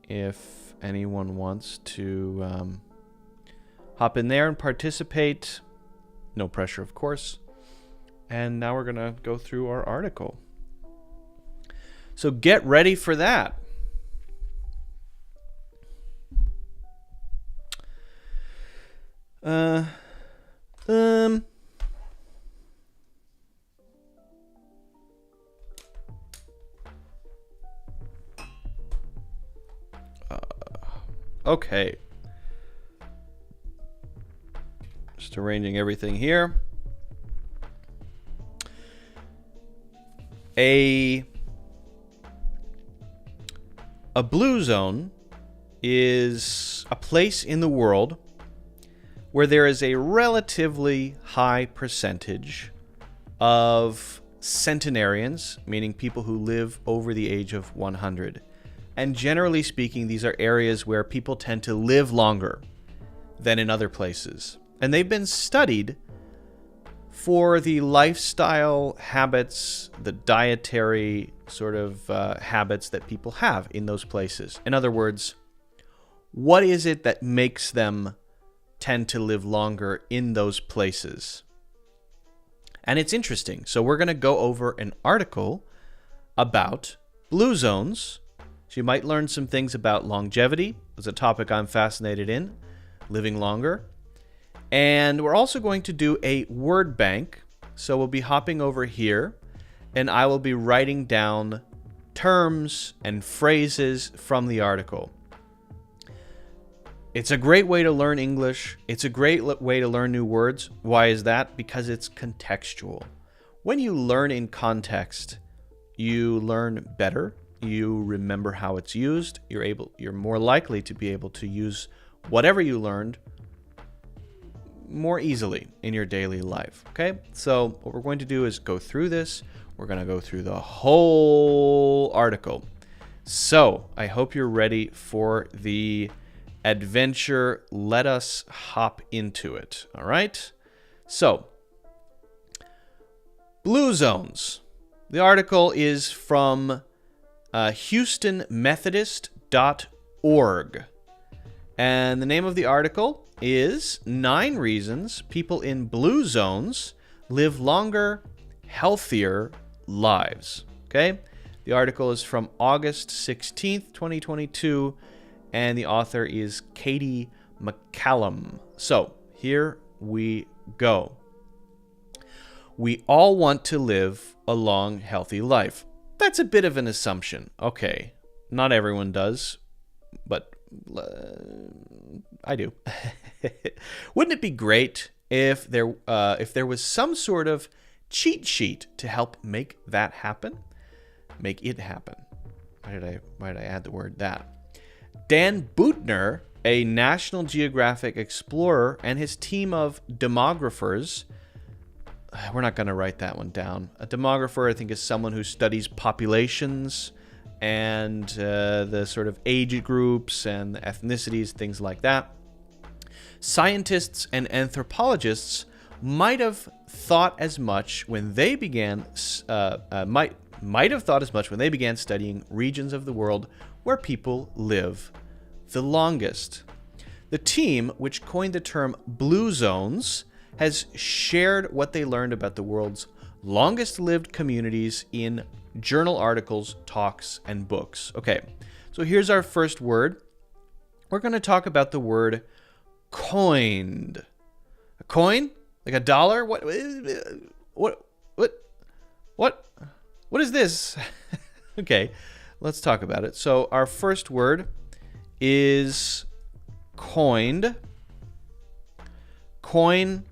Speaker 1: If anyone wants to hop in there and participate, no pressure, of course. And now we're gonna go through our article. So get ready for that. Okay. Just arranging everything here. A blue zone is a place in the world where there is a relatively high percentage of centenarians, meaning people who live over the age of 100. And generally speaking, these are areas where people tend to live longer than in other places. And they've been studied for the lifestyle habits, the dietary sort of habits that people have in those places. In other words, what is it that makes them tend to live longer in those places? And it's interesting. So we're going to go over an article about blue zones. So you might learn some things about longevity. It's a topic I'm fascinated in, living longer. And we're also going to do a word bank. So we'll be hopping over here and I will be writing down terms and phrases from the article. It's a great way to learn English. It's a great way to learn new words. Why is that? Because it's contextual. When you learn in context, you learn better. You remember how it's used. You're more likely to be able to use whatever you learned more easily in your daily life. Okay? So what we're going to do is go through this. We're going to go through the whole article. So I hope you're ready for the adventure. Let us hop into it. All right? So, blue zones. The article is from HoustonMethodist.org. And the name of the article is 9 Reasons People in Blue Zones Live Longer, Healthier Lives. Okay? The article is from August 16th, 2022, and the author is Katie McCallum. So here we go. We all want to live a long, healthy life. That's a bit of an assumption. Okay, not everyone does, but I do. Wouldn't it be great if there was some sort of cheat sheet to help make that happen? Make it happen. Why did I add the word that? Dan Buettner, a National Geographic explorer, and his team of demographers. We're not going to write that one down. A demographer, I think, is someone who studies populations and the sort of age groups and ethnicities, things like that. Scientists and anthropologists might have thought as much when they began might have thought as much when they began studying regions of the world where people live the longest. The team, which coined the term blue zones, has shared what they learned about the world's longest lived communities in journal articles, talks, and books. Okay, so here's our first word. We're going to talk about the word coined. A coin? Like a dollar? What is this? Okay, let's talk about it. So our first word is coined. Coin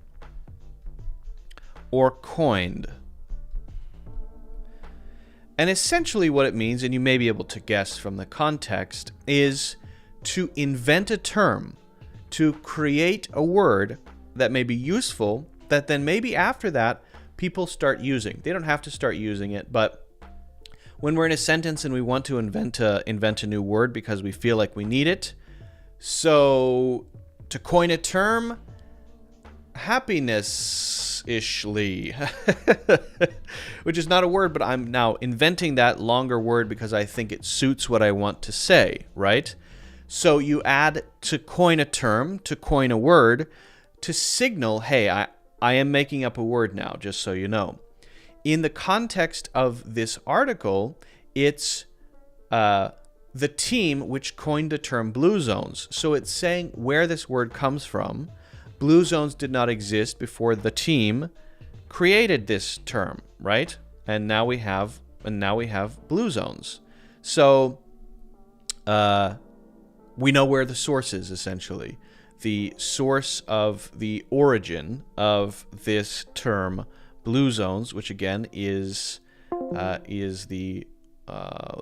Speaker 1: or coined. And essentially what it means, and you may be able to guess from the context, is to invent a term, to create a word that may be useful, that then maybe after that people start using. They don't have to start using it, but when we're in a sentence and we want to invent a new word because we feel like we need it, so to coin a term, happiness-ishly, which is not a word, but I'm now inventing that longer word because I think it suits what I want to say, right? So you add to coin a term, to coin a word, to signal, hey, I am making up a word now, just so you know. In the context of this article, it's the team which coined the term blue zones. So it's saying where this word comes from. Blue zones did not exist before the team created this term, right? And now we have blue zones. So we know where the source is, essentially. The source of the origin of this term blue zones, which again is the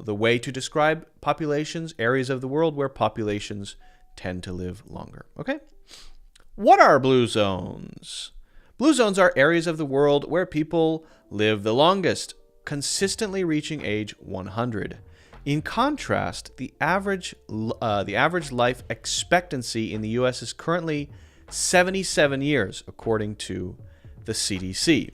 Speaker 1: way to describe populations, areas of the world where populations tend to live longer. Okay? What are blue zones? Blue zones are areas of the world where people live the longest, consistently reaching age 100. In contrast, the average life expectancy in the U.S. is currently 77 years, according to the CDC.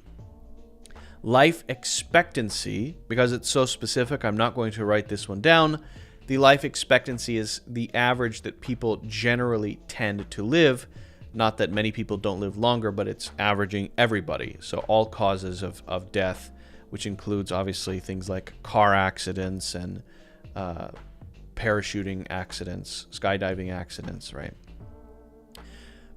Speaker 1: Life expectancy, because it's so specific, I'm not going to write this one down. The life expectancy is the average that people generally tend to live. Not that many people don't live longer, but it's averaging everybody. So all causes of death, which includes obviously things like car accidents and parachuting accidents, skydiving accidents, right?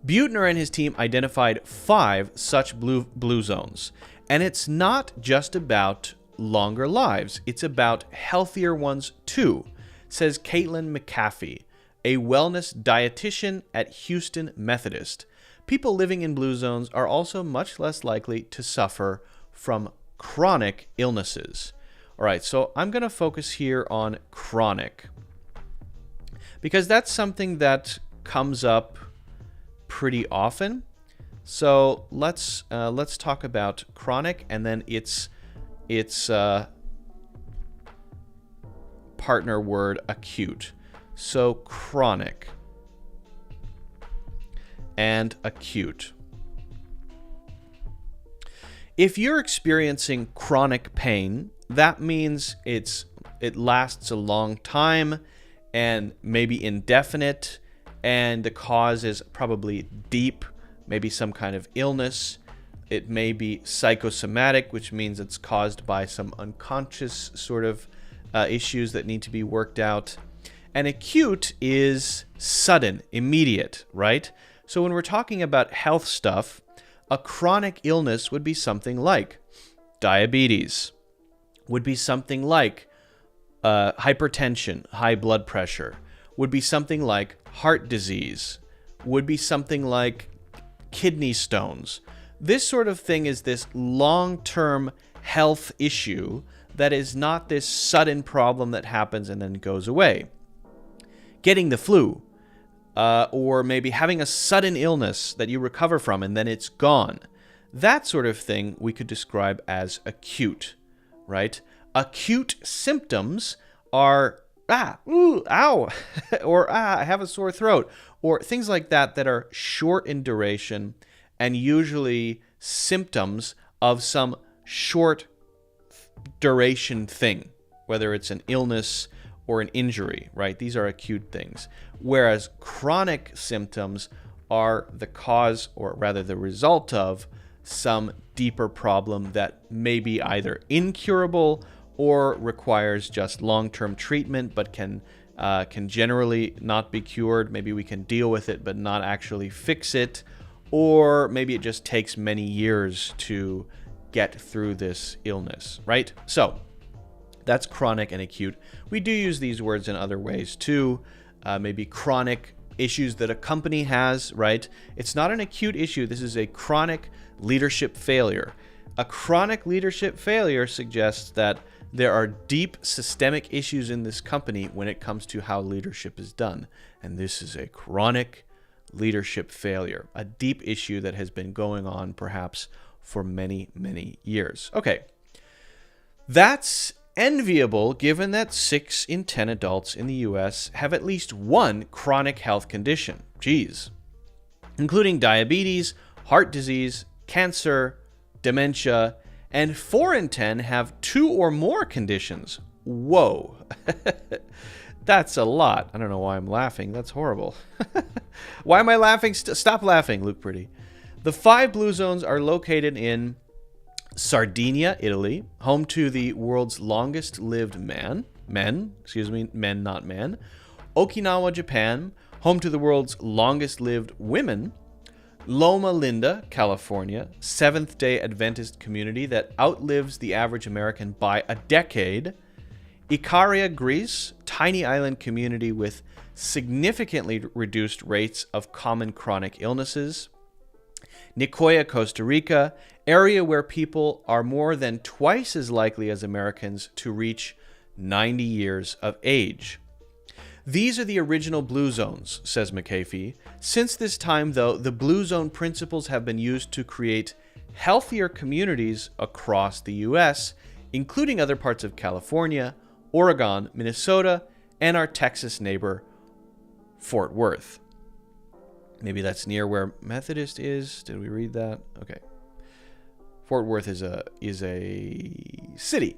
Speaker 1: Buettner and his team identified 5 such blue zones. And it's not just about longer lives. It's about healthier ones too, says Caitlin McAfee, a wellness dietitian at Houston Methodist. People living in blue zones are also much less likely to suffer from chronic illnesses. All right, so I'm going to focus here on chronic because that's something that comes up pretty often. So let's talk about chronic and then its partner word acute. So chronic and acute. If you're experiencing chronic pain, that means it lasts a long time and maybe indefinite, and the cause is probably deep, maybe some kind of illness. It may be psychosomatic, which means it's caused by some unconscious sort of issues that need to be worked out. And acute is sudden, immediate, right? So when we're talking about health stuff, a chronic illness would be something like diabetes, would be something like hypertension, high blood pressure, would be something like heart disease, would be something like kidney stones. This sort of thing is this long-term health issue that is not this sudden problem that happens and then goes away. Getting the flu, or maybe having a sudden illness that you recover from and then it's gone. That sort of thing we could describe as acute, right? Acute symptoms are, ooh, ow, or I have a sore throat, or things like that that are short in duration and usually symptoms of some short duration thing, whether it's an illness or an injury, right? These are acute things. Whereas chronic symptoms are the cause, or rather the result of, some deeper problem that may be either incurable or requires just long-term treatment, but can generally not be cured. Maybe we can deal with it, but not actually fix it. Or maybe it just takes many years to get through this illness, right? So that's chronic and acute. We do use these words in other ways too. Maybe chronic issues that a company has, right? It's not an acute issue. This is a chronic leadership failure. A chronic leadership failure suggests that there are deep systemic issues in this company when it comes to how leadership is done. And this is a chronic leadership failure, a deep issue that has been going on perhaps for many, many years. Okay, that's enviable given that 6 in 10 adults in the US have at least one chronic health condition, including diabetes, heart disease, cancer, dementia, and 4 in 10 have 2 or more conditions. Whoa. That's a lot. I don't know why I'm laughing. That's horrible. Why am I laughing? Stop laughing, Luke Pretty. The 5 blue zones are located in Sardinia, Italy, home to the world's longest lived men, not man. Okinawa, Japan, home to the world's longest lived women. Loma Linda, California, Seventh-day Adventist community that outlives the average American by a decade. Ikaria, Greece, tiny island community with significantly reduced rates of common chronic illnesses. Nicoya, Costa Rica, area where people are more than twice as likely as Americans to reach 90 years of age. These are the original blue zones, says McAfee. Since this time, though, the blue zone principles have been used to create healthier communities across the U.S., including other parts of California, Oregon, Minnesota, and our Texas neighbor, Fort Worth. Maybe that's near where Methodist is. Did we read that? Okay. Fort Worth is a city.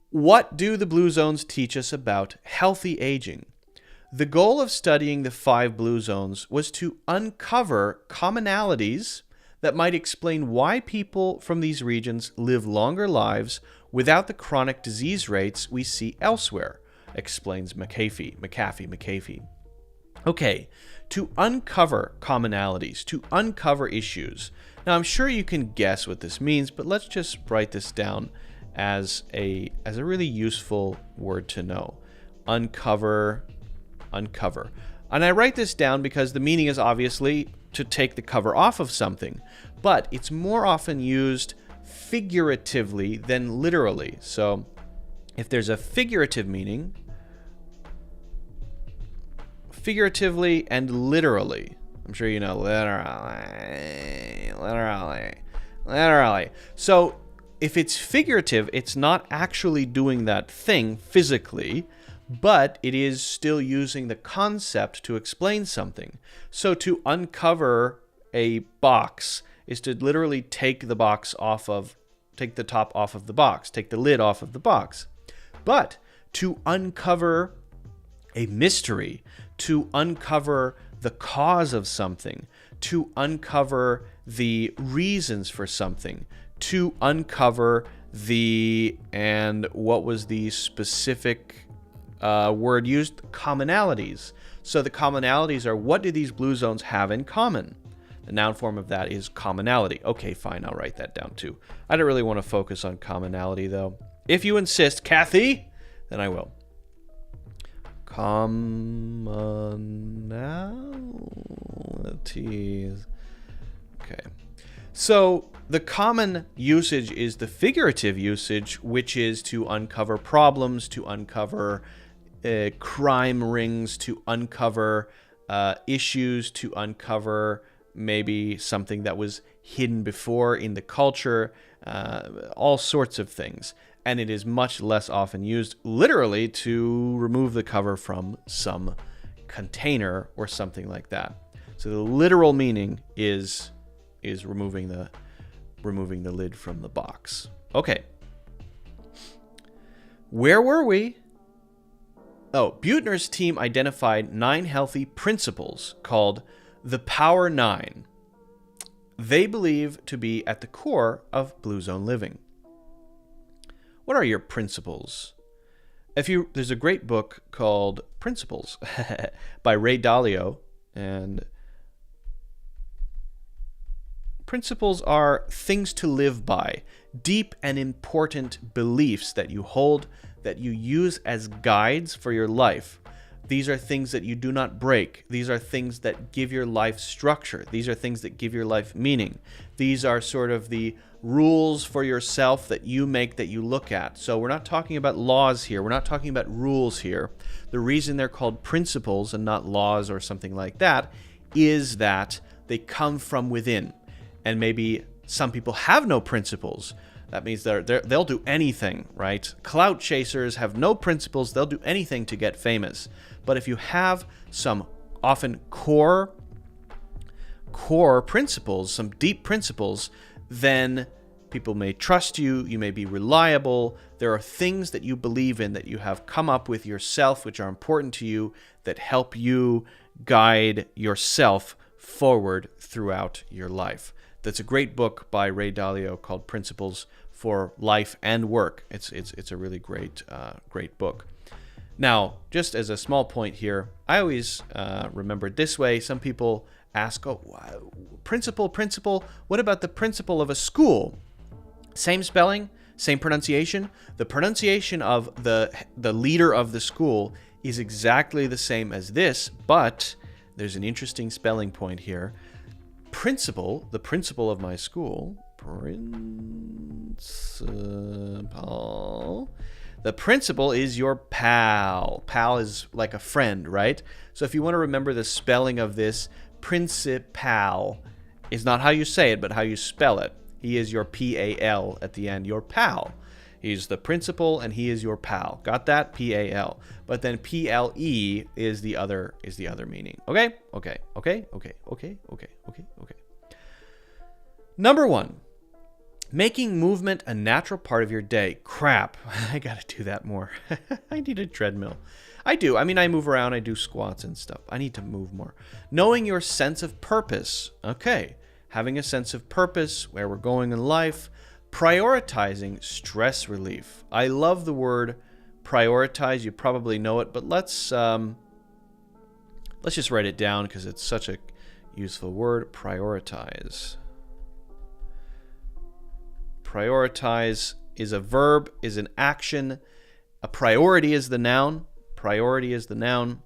Speaker 1: What do the blue zones teach us about healthy aging? The goal of studying the 5 blue zones was to uncover commonalities that might explain why people from these regions live longer lives without the chronic disease rates we see elsewhere, explains McAfee. Okay, to uncover commonalities, to uncover issues. Now, I'm sure you can guess what this means, but let's just write this down as a really useful word to know. Uncover. And I write this down because the meaning is obviously to take the cover off of something, but it's more often used figuratively than literally. So if there's a figurative meaning, figuratively and literally, I'm sure you know literally. So if it's figurative, it's not actually doing that thing physically, but it is still using the concept to explain something. So to uncover a box is to literally take the top off of the box, take the lid off of the box. But to uncover a mystery, to uncover the cause of something, to uncover the reasons for something, to uncover and what was the specific word used, commonalities. So the commonalities are, what do these blue zones have in common? The noun form of that is commonality. Okay, fine, I'll write that down too. I don't really want to focus on commonality though. If you insist, Kathy, then I will. Commonalities. Okay. So the common usage is the figurative usage, which is to uncover problems, to uncover crime rings, to uncover issues, to uncover maybe something that was hidden before in the culture, all sorts of things. And it is much less often used literally to remove the cover from some container or something like that. So the literal meaning is removing the lid from the box. Okay. Where were we? Oh, Buettner's team identified 9 healthy principles called the Power 9. They believe to be at the core of Blue Zone living. What are your principles? There's a great book called Principles by Ray Dalio, and principles are things to live by, deep and important beliefs that you hold, that you use as guides for your life. These are things that you do not break. These are things that give your life structure. These are things that give your life meaning. These are sort of the rules for yourself that you make, that you look at. So we're not talking about laws here. We're not talking about rules here. The reason they're called principles and not laws or something like that is that they come from within. And maybe some people have no principles. That means they'll do anything, right? Clout chasers have no principles. They'll do anything to get famous. But if you have some often core principles, some deep principles, then people may trust you. You may be reliable. There are things that you believe in that you have come up with yourself, which are important to you, that help you guide yourself forward throughout your life. That's a great book by Ray Dalio called Principles for Life and Work. It's a really great book. Now, just as a small point here, I always remember it this way. Some people ask, "Oh, principal. What about the principal of a school?" Same spelling, same pronunciation. The pronunciation of the leader of the school is exactly the same as this, but there's an interesting spelling point here. Principal, the principal of my school, the principal is your pal. Pal is like a friend, right? So if you want to remember the spelling of this, principal is not how you say it, but how you spell it. He is your P-A-L at the end, your pal. He's the principal and he is your pal. Got that? P-A-L. But then P-L-E is the other meaning. Okay? Okay. Number 1. Making movement a natural part of your day. Crap. I gotta do that more. I need a treadmill. I do. I mean, I move around. I do squats and stuff. I need to move more. Knowing your sense of purpose. Okay. Having a sense of purpose, where we're going in life. Prioritizing stress relief. I love the word prioritize. You probably know it, but let's just write it down because it's such a useful word. Prioritize. Prioritize is a verb, is an action. A priority is the noun. Priority is the noun.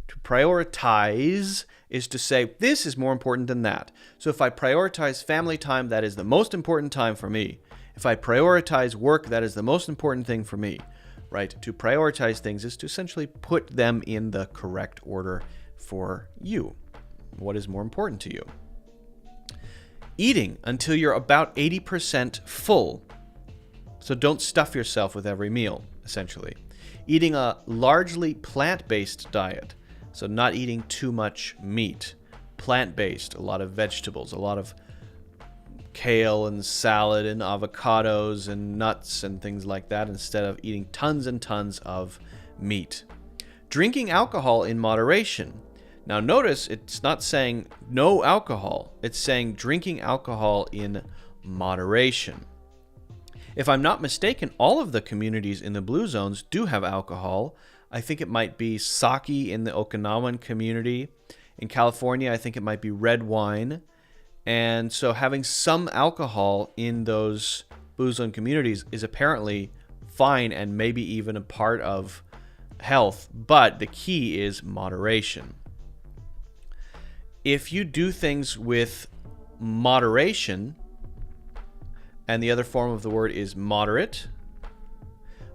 Speaker 1: To prioritize is to say, this is more important than that. So if I prioritize family time, that is the most important time for me. If I prioritize work, that is the most important thing for me, right? To prioritize things is to essentially put them in the correct order for you. What is more important to you? Eating until you're about 80% full. So don't stuff yourself with every meal, essentially. Eating a largely plant-based diet. So not eating too much meat. Plant-based, a lot of vegetables, a lot of kale and salad and avocados and nuts and things like that instead of eating tons and tons of meat. Drinking alcohol in moderation. Now notice it's not saying no alcohol. It's saying drinking alcohol in moderation. If I'm not mistaken, all of the communities in the blue zones do have alcohol. I think it might be sake in the Okinawan community. In California, I think it might be red wine. And so having some alcohol in those blue zone communities is apparently fine and maybe even a part of health. But the key is moderation. If you do things with moderation, and the other form of the word is moderate.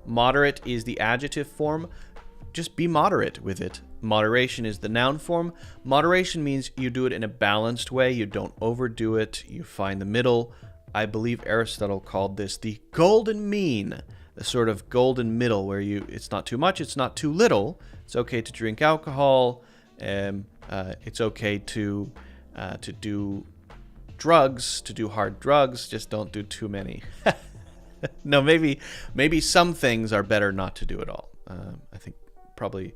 Speaker 1: Moderate is the adjective form. Just be moderate with it. Moderation is the noun form. Moderation means you do it in a balanced way. You don't overdo it. You find the middle. I believe Aristotle called this the golden mean, the sort of golden middle where it's not too much, it's not too little. It's okay to drink alcohol. It's okay to do drugs, to do hard drugs, just don't do too many. No, maybe some things are better not to do at all. I think probably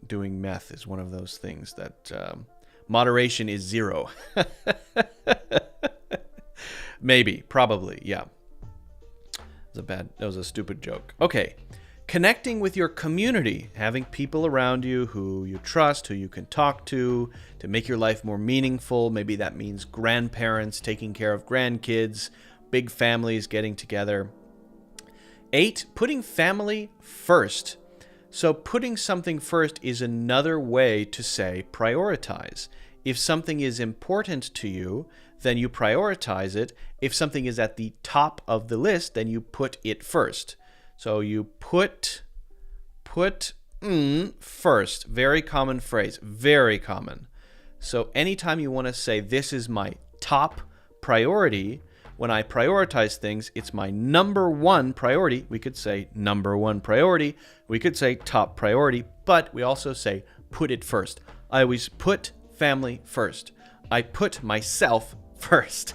Speaker 1: doing meth is one of those things that moderation is 0. Probably, yeah. That was a stupid joke. Okay. Connecting with your community, having people around you who you trust, who you can talk to make your life more meaningful. Maybe that means grandparents taking care of grandkids, big families getting together. 8, putting family first. So putting something first is another way to say prioritize. If something is important to you, then you prioritize it. If something is at the top of the list, then you put it first. So you put first. Very common phrase. Very common. So anytime you want to say this is my top priority, when I prioritize things, it's my number one priority. We could say number one priority. We could say top priority, but we also say put it first. I always put family first. I put myself first.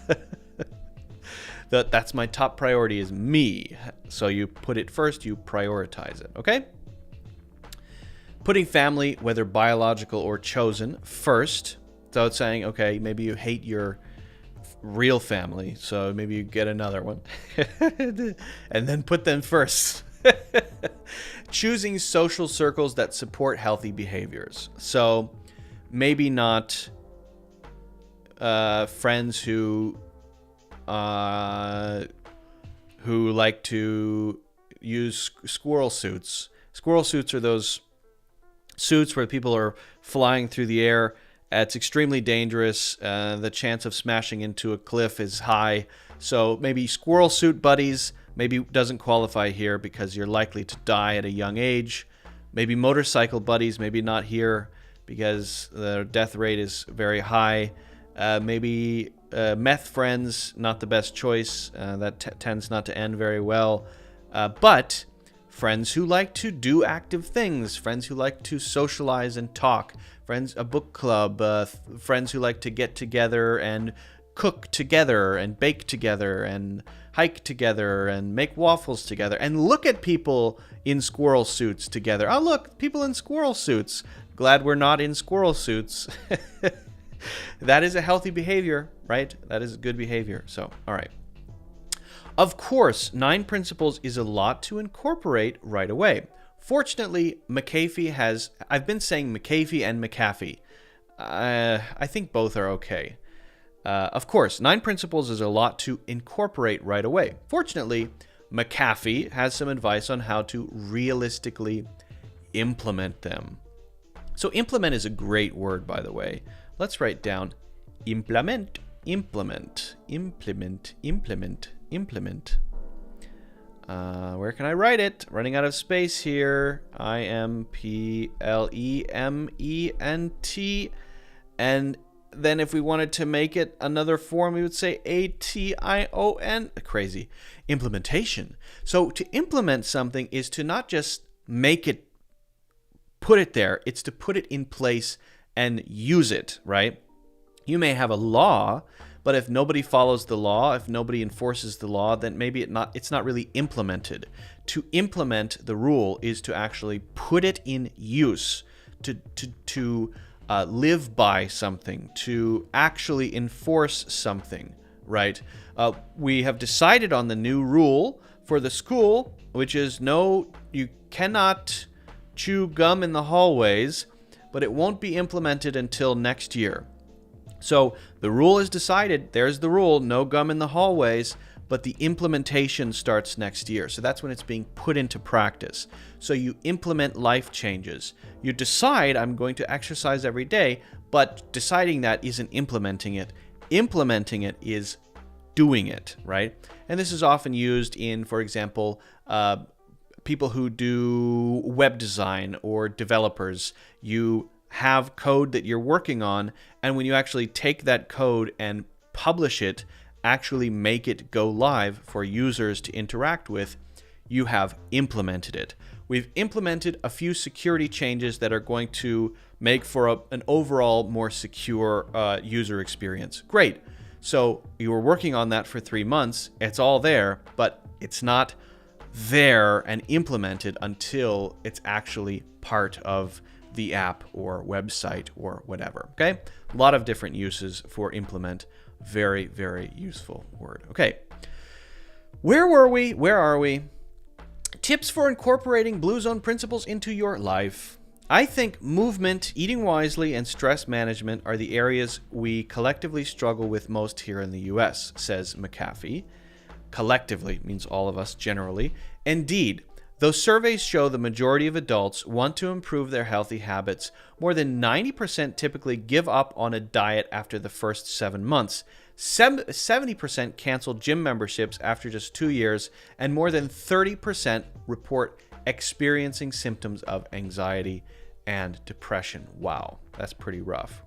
Speaker 1: That's my top priority is me. So you put it first, you prioritize it, okay? Putting family, whether biological or chosen, first. So it's saying, okay, maybe you hate your real family, so maybe you get another one. And then put them first. Choosing social circles that support healthy behaviors. So maybe not friends who like to use squirrel suits. Squirrel suits are those suits where people are flying through the air. It's extremely dangerous. The chance of smashing into a cliff is high. So maybe squirrel suit buddies maybe doesn't qualify here because you're likely to die at a young age. Maybe motorcycle buddies, maybe not here because the death rate is very high. Maybe meth friends, not the best choice. That tends not to end very well. But friends who like to do active things, friends who like to socialize and talk, friends, a book club, friends who like to get together and cook together and bake together and hike together and make waffles together and look at people in squirrel suits together. Oh, look, people in squirrel suits. Glad we're not in squirrel suits. That is a healthy behavior, right? That is good behavior. So, all right. Of course, 9 principles is a lot to incorporate right away. Fortunately, I've been saying McAfee and McAfee. I think both are okay. Of course, 9 principles is a lot to incorporate right away. Fortunately, McAfee has some advice on how to realistically implement them. So implement is a great word, by the way. Let's write down implement. Where can I write it? Running out of space here. IMPLEMENT. And then if we wanted to make it another form, we would say ATION. Crazy. Implementation. So to implement something is to not just put it there. It's to put it in place and use it, right? You may have a law, but if nobody follows the law, if nobody enforces the law, then maybe it's not really implemented. To implement the rule is to actually put it in use, to live by something, to actually enforce something, right? We have decided on the new rule for the school, which is no, you cannot chew gum in the hallways, but it won't be implemented until next year. So the rule is decided. There's the rule, no gum in the hallways, but the implementation starts next year. So that's when it's being put into practice. So you implement life changes. You decide, I'm going to exercise every day, but deciding that isn't implementing it. Implementing it is doing it, right? And this is often used in, for example, people who do web design or developers. You have code that you're working on, and when you actually take that code and publish it, actually make it go live for users to interact with, you have implemented it. We've implemented a few security changes that are going to make for an overall more secure user experience. Great. So you were working on that for 3 months. It's all there, but it's not there and implemented until it's actually part of the app or website or whatever. Okay? A lot of different uses for implement. Very, very useful word. Okay. Where were we? Where are we? Tips for incorporating Blue Zone principles into your life. I think movement, eating wisely, and stress management are the areas we collectively struggle with most here in the US, says McAfee. Collectively means all of us generally. Indeed, though surveys show the majority of adults want to improve their healthy habits, more than 90% typically give up on a diet after the first 7 months. 70% cancel gym memberships after just 2 years, and more than 30% report experiencing symptoms of anxiety and depression. Wow, that's pretty rough.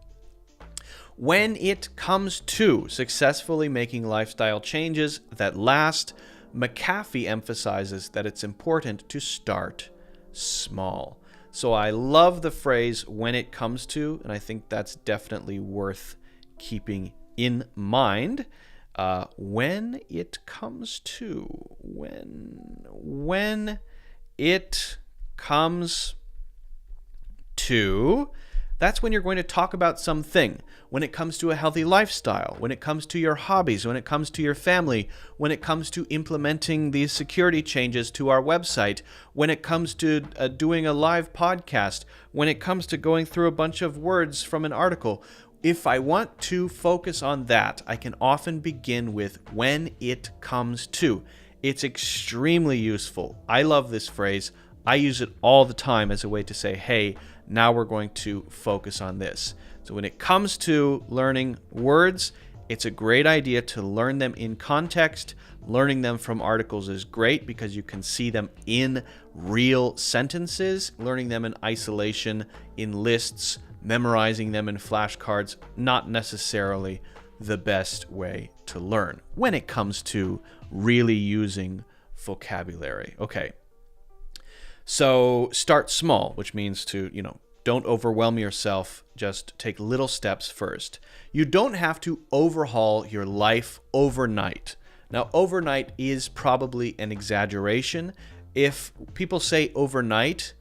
Speaker 1: When it comes to successfully making lifestyle changes that last, McAfee emphasizes that it's important to start small. So I love the phrase "when it comes to," and I think that's definitely worth keeping in mind. When it comes to, when it comes to, that's when you're going to talk about something. When it comes to a healthy lifestyle, when it comes to your hobbies, when it comes to your family, when it comes to implementing these security changes to our website, when it comes to doing a live podcast, when it comes to going through a bunch of words from an article. If I want to focus on that, I can often begin with "when it comes to." It's extremely useful. I love this phrase. I use it all the time as a way to say, hey, now we're going to focus on this. So when it comes to learning words, it's a great idea to learn them in context. Learning them from articles is great because you can see them in real sentences. Learning them in isolation, in lists, memorizing them in flashcards, not necessarily the best way to learn when it comes to really using vocabulary. Okay. So start small, which means to, don't overwhelm yourself. Just take little steps first. You don't have to overhaul your life overnight. Now, overnight is probably an exaggeration. If people say overnight,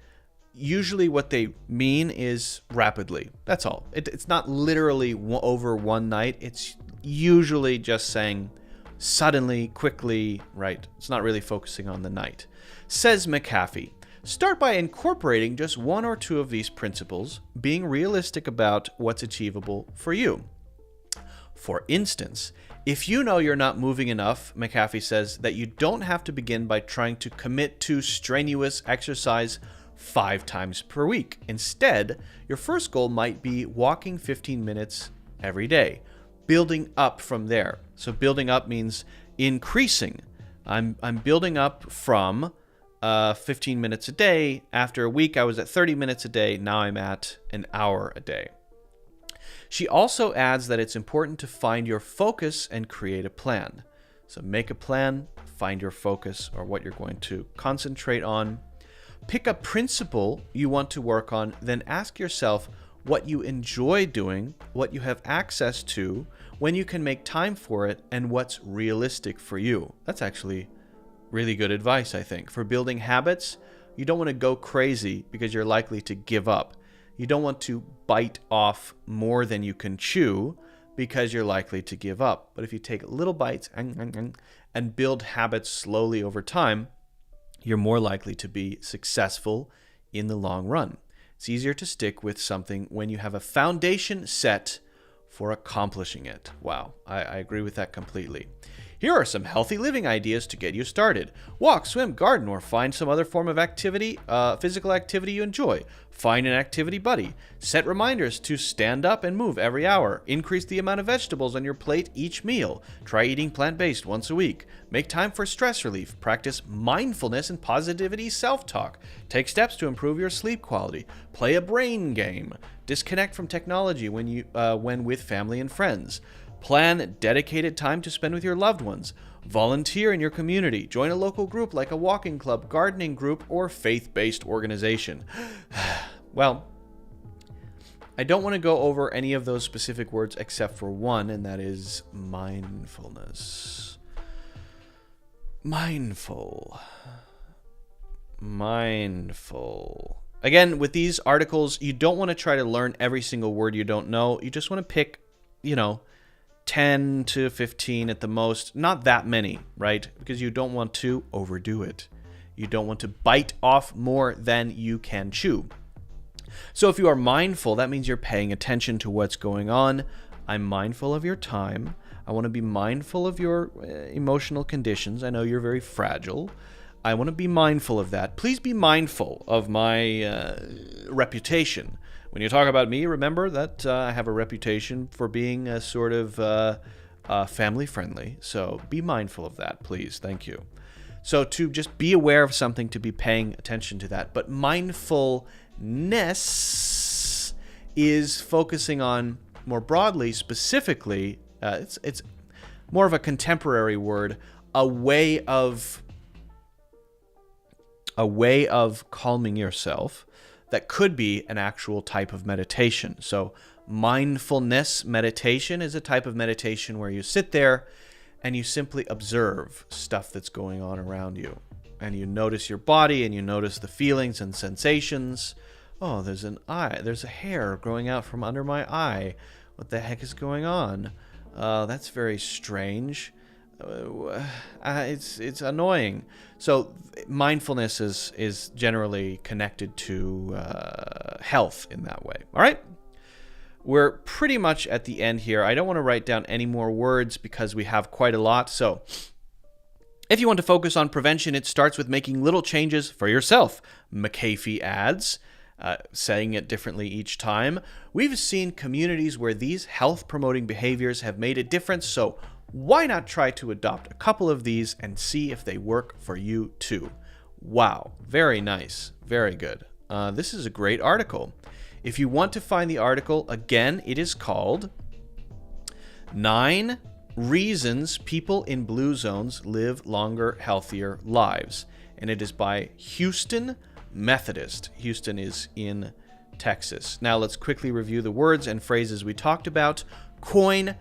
Speaker 1: usually what they mean is rapidly. That's all. It's not literally over one night. It's usually just saying suddenly, quickly, right? It's not really focusing on the night. Says McAfee, start by incorporating just one or two of these principles, being realistic about what's achievable for you. For instance, if you know you're not moving enough, McAfee says that you don't have to begin by trying to commit to strenuous exercise 5 times per week. Instead, your first goal might be walking 15 minutes every day, building up from there. So building up means increasing. I'm building up from 15 minutes a day. After a week, I was at 30 minutes a day. Now I'm at an hour a day. She also adds that it's important to find your focus and create a plan. So make a plan, find your focus or what you're going to concentrate on. Pick a principle you want to work on, then ask yourself what you enjoy doing, what you have access to, when you can make time for it, and what's realistic for you. That's actually really good advice, I think. For building habits, you don't want to go crazy because you're likely to give up. You don't want to bite off more than you can chew because you're likely to give up. But if you take little bites and build habits slowly over time, you're more likely to be successful in the long run. It's easier to stick with something when you have a foundation set for accomplishing it. Wow, I agree with that completely. Here are some healthy living ideas to get you started. Walk, swim, garden, or find some other form of activity, physical activity you enjoy. Find an activity buddy. Set reminders to stand up and move every hour. Increase the amount of vegetables on your plate each meal. Try eating plant-based once a week. Make time for stress relief. Practice mindfulness and positivity self-talk. Take steps to improve your sleep quality. Play a brain game. Disconnect from technology when with family and friends. Plan dedicated time to spend with your loved ones. Volunteer in your community. Join a local group like a walking club, gardening group, or faith-based organization. Well, I don't want to go over any of those specific words except for one, and that is mindfulness. Mindful. Again, with these articles, you don't want to try to learn every single word you don't know. You just want to pick, 10 to 15 at the most, not that many, right? Because you don't want to overdo it. You don't want to bite off more than you can chew. So if you are mindful, that means you're paying attention to what's going on. I'm mindful of your time. I want to be mindful of your emotional conditions. I know you're very fragile. I want to be mindful of that. Please be mindful of my reputation. When you talk about me, remember that I have a reputation for being sort of family-friendly. So be mindful of that, please. Thank you. So to just be aware of something, to be paying attention to that. But mindfulness is focusing on, more broadly, specifically, it's more of a contemporary word, a way of calming yourself that could be an actual type of meditation. So mindfulness meditation is a type of meditation where you sit there and you simply observe stuff that's going on around you. And you notice your body and you notice the feelings and sensations. Oh, there's an eye. There's a hair growing out from under my eye. What the heck is going on? That's very strange. It's annoying. So mindfulness is generally connected to health in that way. All right? We're pretty much at the end here. I don't want to write down any more words because we have quite a lot. So if you want to focus on prevention, it starts with making little changes for yourself. McAfee adds, saying it differently each time. We've seen communities where these health-promoting behaviors have made a difference, so why not try to adopt a couple of these and see if they work for you too? Wow, very nice, very good. This is a great article. If you want to find the article, again, it is called 9 Reasons People in Blue Zones Live Longer, Healthier Lives. And it is by Houston Methodist. Houston is in Texas. Now let's quickly review the words and phrases we talked about. Coined,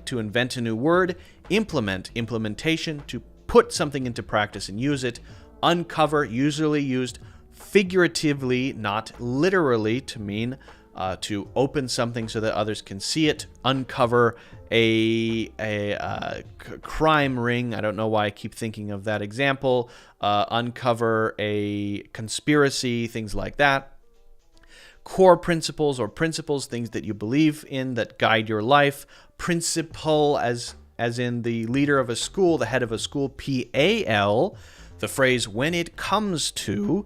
Speaker 1: to invent a new word. Implementation, to put something into practice and use it. Uncover, usually used figuratively, not literally, to mean to open something so that others can see it. Uncover a crime ring. I don't know why I keep thinking of that example. Uncover a conspiracy, things like that. Core principles or principles, things that you believe in that guide your life. Principal, as in the leader of a school, the head of a school. PAL, the phrase when it comes to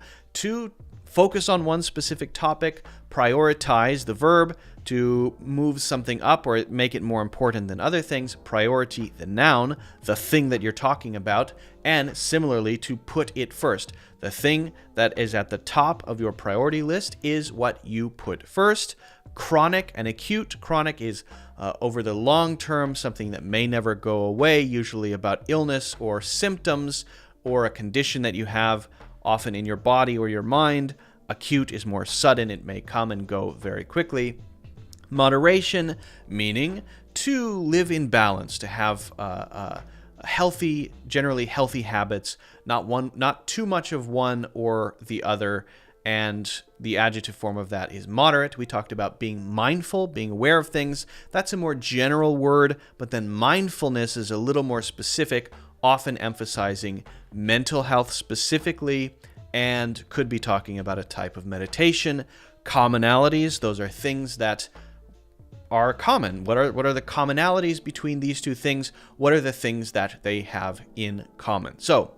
Speaker 1: focus on one specific topic. Prioritize, the verb, to move something up or make it more important than other things. Priority, the noun, the thing that you're talking about. And similarly, to put it first. The thing that is at the top of your priority list is what you put first. Chronic and acute. Chronic is over the long term, something that may never go away, usually about illness or symptoms or a condition that you have often in your body or your mind. Acute is more sudden. It may come and go very quickly. Moderation, meaning to live in balance, to have healthy, generally healthy habits, not too much of one or the other, and the adjective form of that is moderate. We talked about being mindful, being aware of things. That's a more general word, but then mindfulness is a little more specific, often emphasizing mental health specifically, and could be talking about a type of meditation. Commonalities, those are things that are common. What are the commonalities between these two things? What are the things that they have in common? So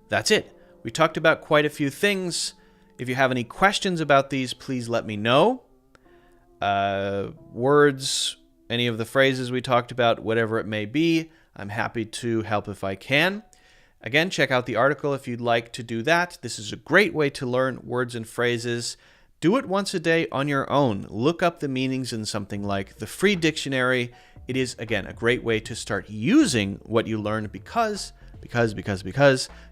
Speaker 1: that's it. We talked about quite a few things. If you have any questions about these, please let me know. Words, any of the phrases we talked about, whatever it may be, I'm happy to help if I can. Again, check out the article if you'd like to do that. This is a great way to learn words and phrases. Do it once a day on your own. Look up the meanings in something like the free dictionary. It is, again, a great way to start using what you learned because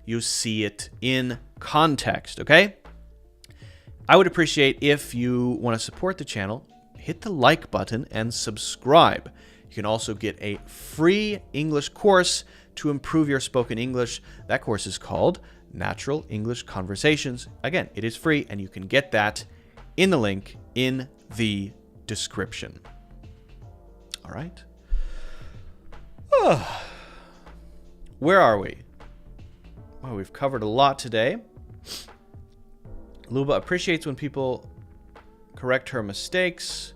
Speaker 1: you see it in context, okay? I would appreciate if you want to support the channel, hit the like button and subscribe. You can also get a free English course to improve your spoken English. That course is called Natural English Conversations. Again, it is free, and you can get that in the link in the description. All right. Where are we? Well, we've covered a lot today. Luba appreciates when people correct her mistakes.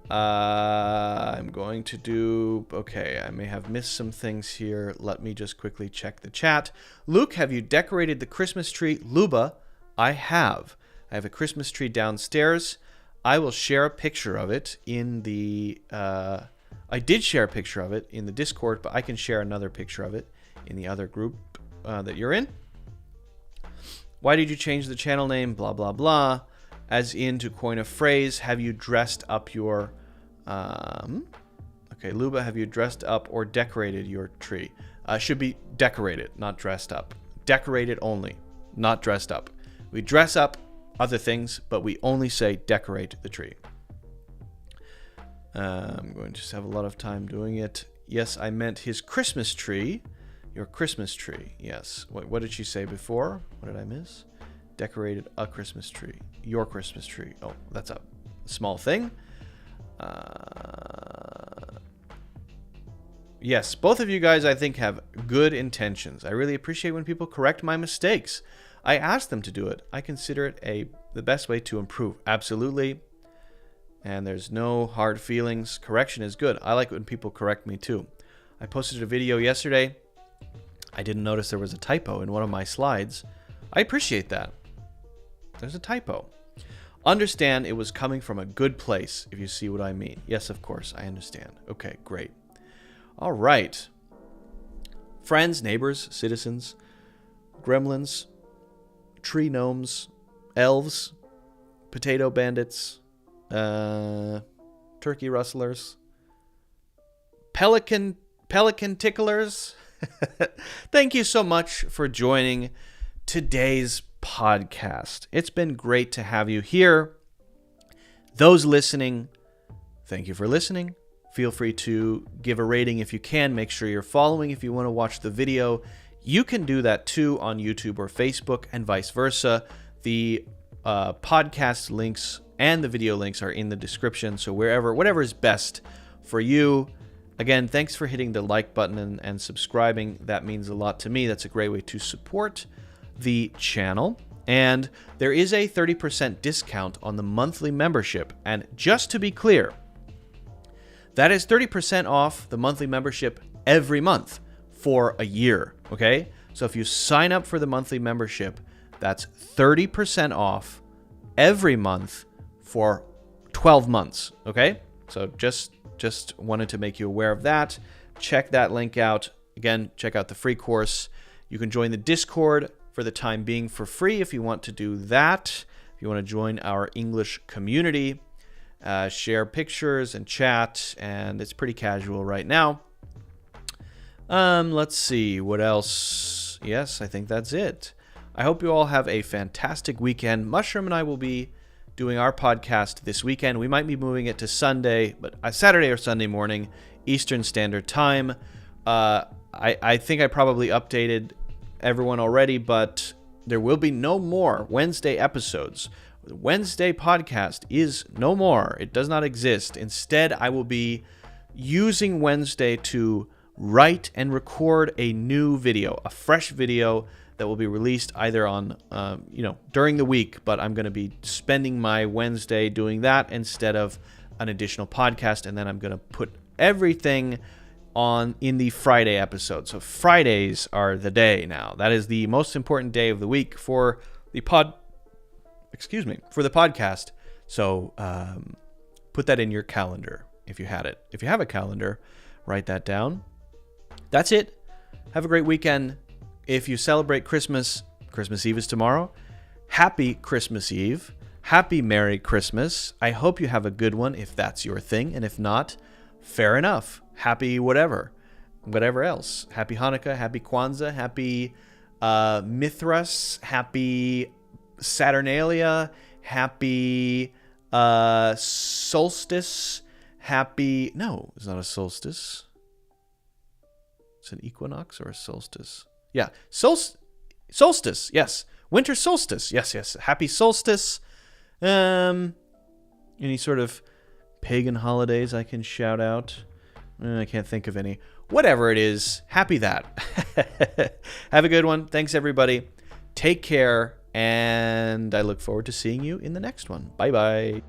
Speaker 1: I'm going to do... Okay, I may have missed some things here. Let me just quickly check the chat. Luke, have you decorated the Christmas tree? Luba, I have. I have a Christmas tree downstairs. I will share a picture of it in the... I did share a picture of it in the Discord, but I can share another picture of it in the other group that you're in. Why did you change the channel name? Blah, blah, blah. As in, to coin a phrase, have you dressed up your... Okay, Luba, have you dressed up or decorated your tree? Should be decorated, not dressed up. Decorated only, not dressed up. We dress up other things, but we only say decorate the tree. I'm going to just have a lot of time doing it. Yes, I meant his Christmas tree. Your Christmas tree, yes. What did she say before? What did I miss? Decorated a Christmas tree. Your Christmas tree. Oh, that's a small thing. Yes, both of you guys, I think, have good intentions. I really appreciate when people correct my mistakes. I ask them to do it. I consider it the best way to improve. Absolutely. And there's no hard feelings. Correction is good. I like when people correct me too. I posted a video yesterday. I didn't notice there was a typo in one of my slides. I appreciate that. There's a typo. Understand it was coming from a good place, if you see what I mean. Yes, of course, I understand. Okay, great. All right. Friends, neighbors, citizens, gremlins, tree gnomes, elves, potato bandits, turkey rustlers, pelican ticklers. Thank you so much for joining today's podcast. It's been great to have you here. Those listening, thank you for listening. Feel free to give a rating if you can. Make sure you're following if you want to watch the video. You can do that too on YouTube or Facebook and vice versa. The podcast links and the video links are in the description. So whatever is best for you. Again, thanks for hitting the like button and subscribing. That means a lot to me. That's a great way to support the channel. And there is a 30% discount on the monthly membership. And just to be clear, that is 30% off the monthly membership every month for a year, okay? So if you sign up for the monthly membership, that's 30% off every month for 12 months, okay? So just wanted to make you aware of that. Check that link out. Again, check out the free course. You can join the Discord for the time being for free if you want to do that. If you want to join our English community, share pictures and chat, and it's pretty casual right now. Let's see what else. Yes, I think that's it. I hope you all have a fantastic weekend. Mushroom and I will be doing our podcast this weekend. We might be moving it to Sunday, but Saturday or Sunday morning, Eastern Standard Time. I think I probably updated everyone already, but There will be no more Wednesday episodes. The Wednesday podcast is no more. It does not exist. Instead, I will be using Wednesday to write and record a new video, a fresh video that will be released either on, during the week, but I'm going to be spending my Wednesday doing that instead of an additional podcast, and then I'm going to put everything on in the Friday episode. So Fridays are the day now. That is the most important day of the week for the podcast. So put that in your calendar if you had it. If you have a calendar, write that down. That's it. Have a great weekend. If you celebrate Christmas, Christmas Eve is tomorrow. Happy Christmas Eve. Happy Merry Christmas. I hope you have a good one if that's your thing. And if not, fair enough. Happy whatever else. Happy Hanukkah. Happy Kwanzaa. Happy Mithras. Happy Saturnalia. Happy solstice. Happy... No, it's not a solstice. It's an equinox or a solstice. Yeah, solstice, yes. Winter solstice, yes. Happy solstice. Any sort of pagan holidays I can shout out? I can't think of any. Whatever it is, happy that. Have a good one. Thanks, everybody. Take care, and I look forward to seeing you in the next one. Bye-bye.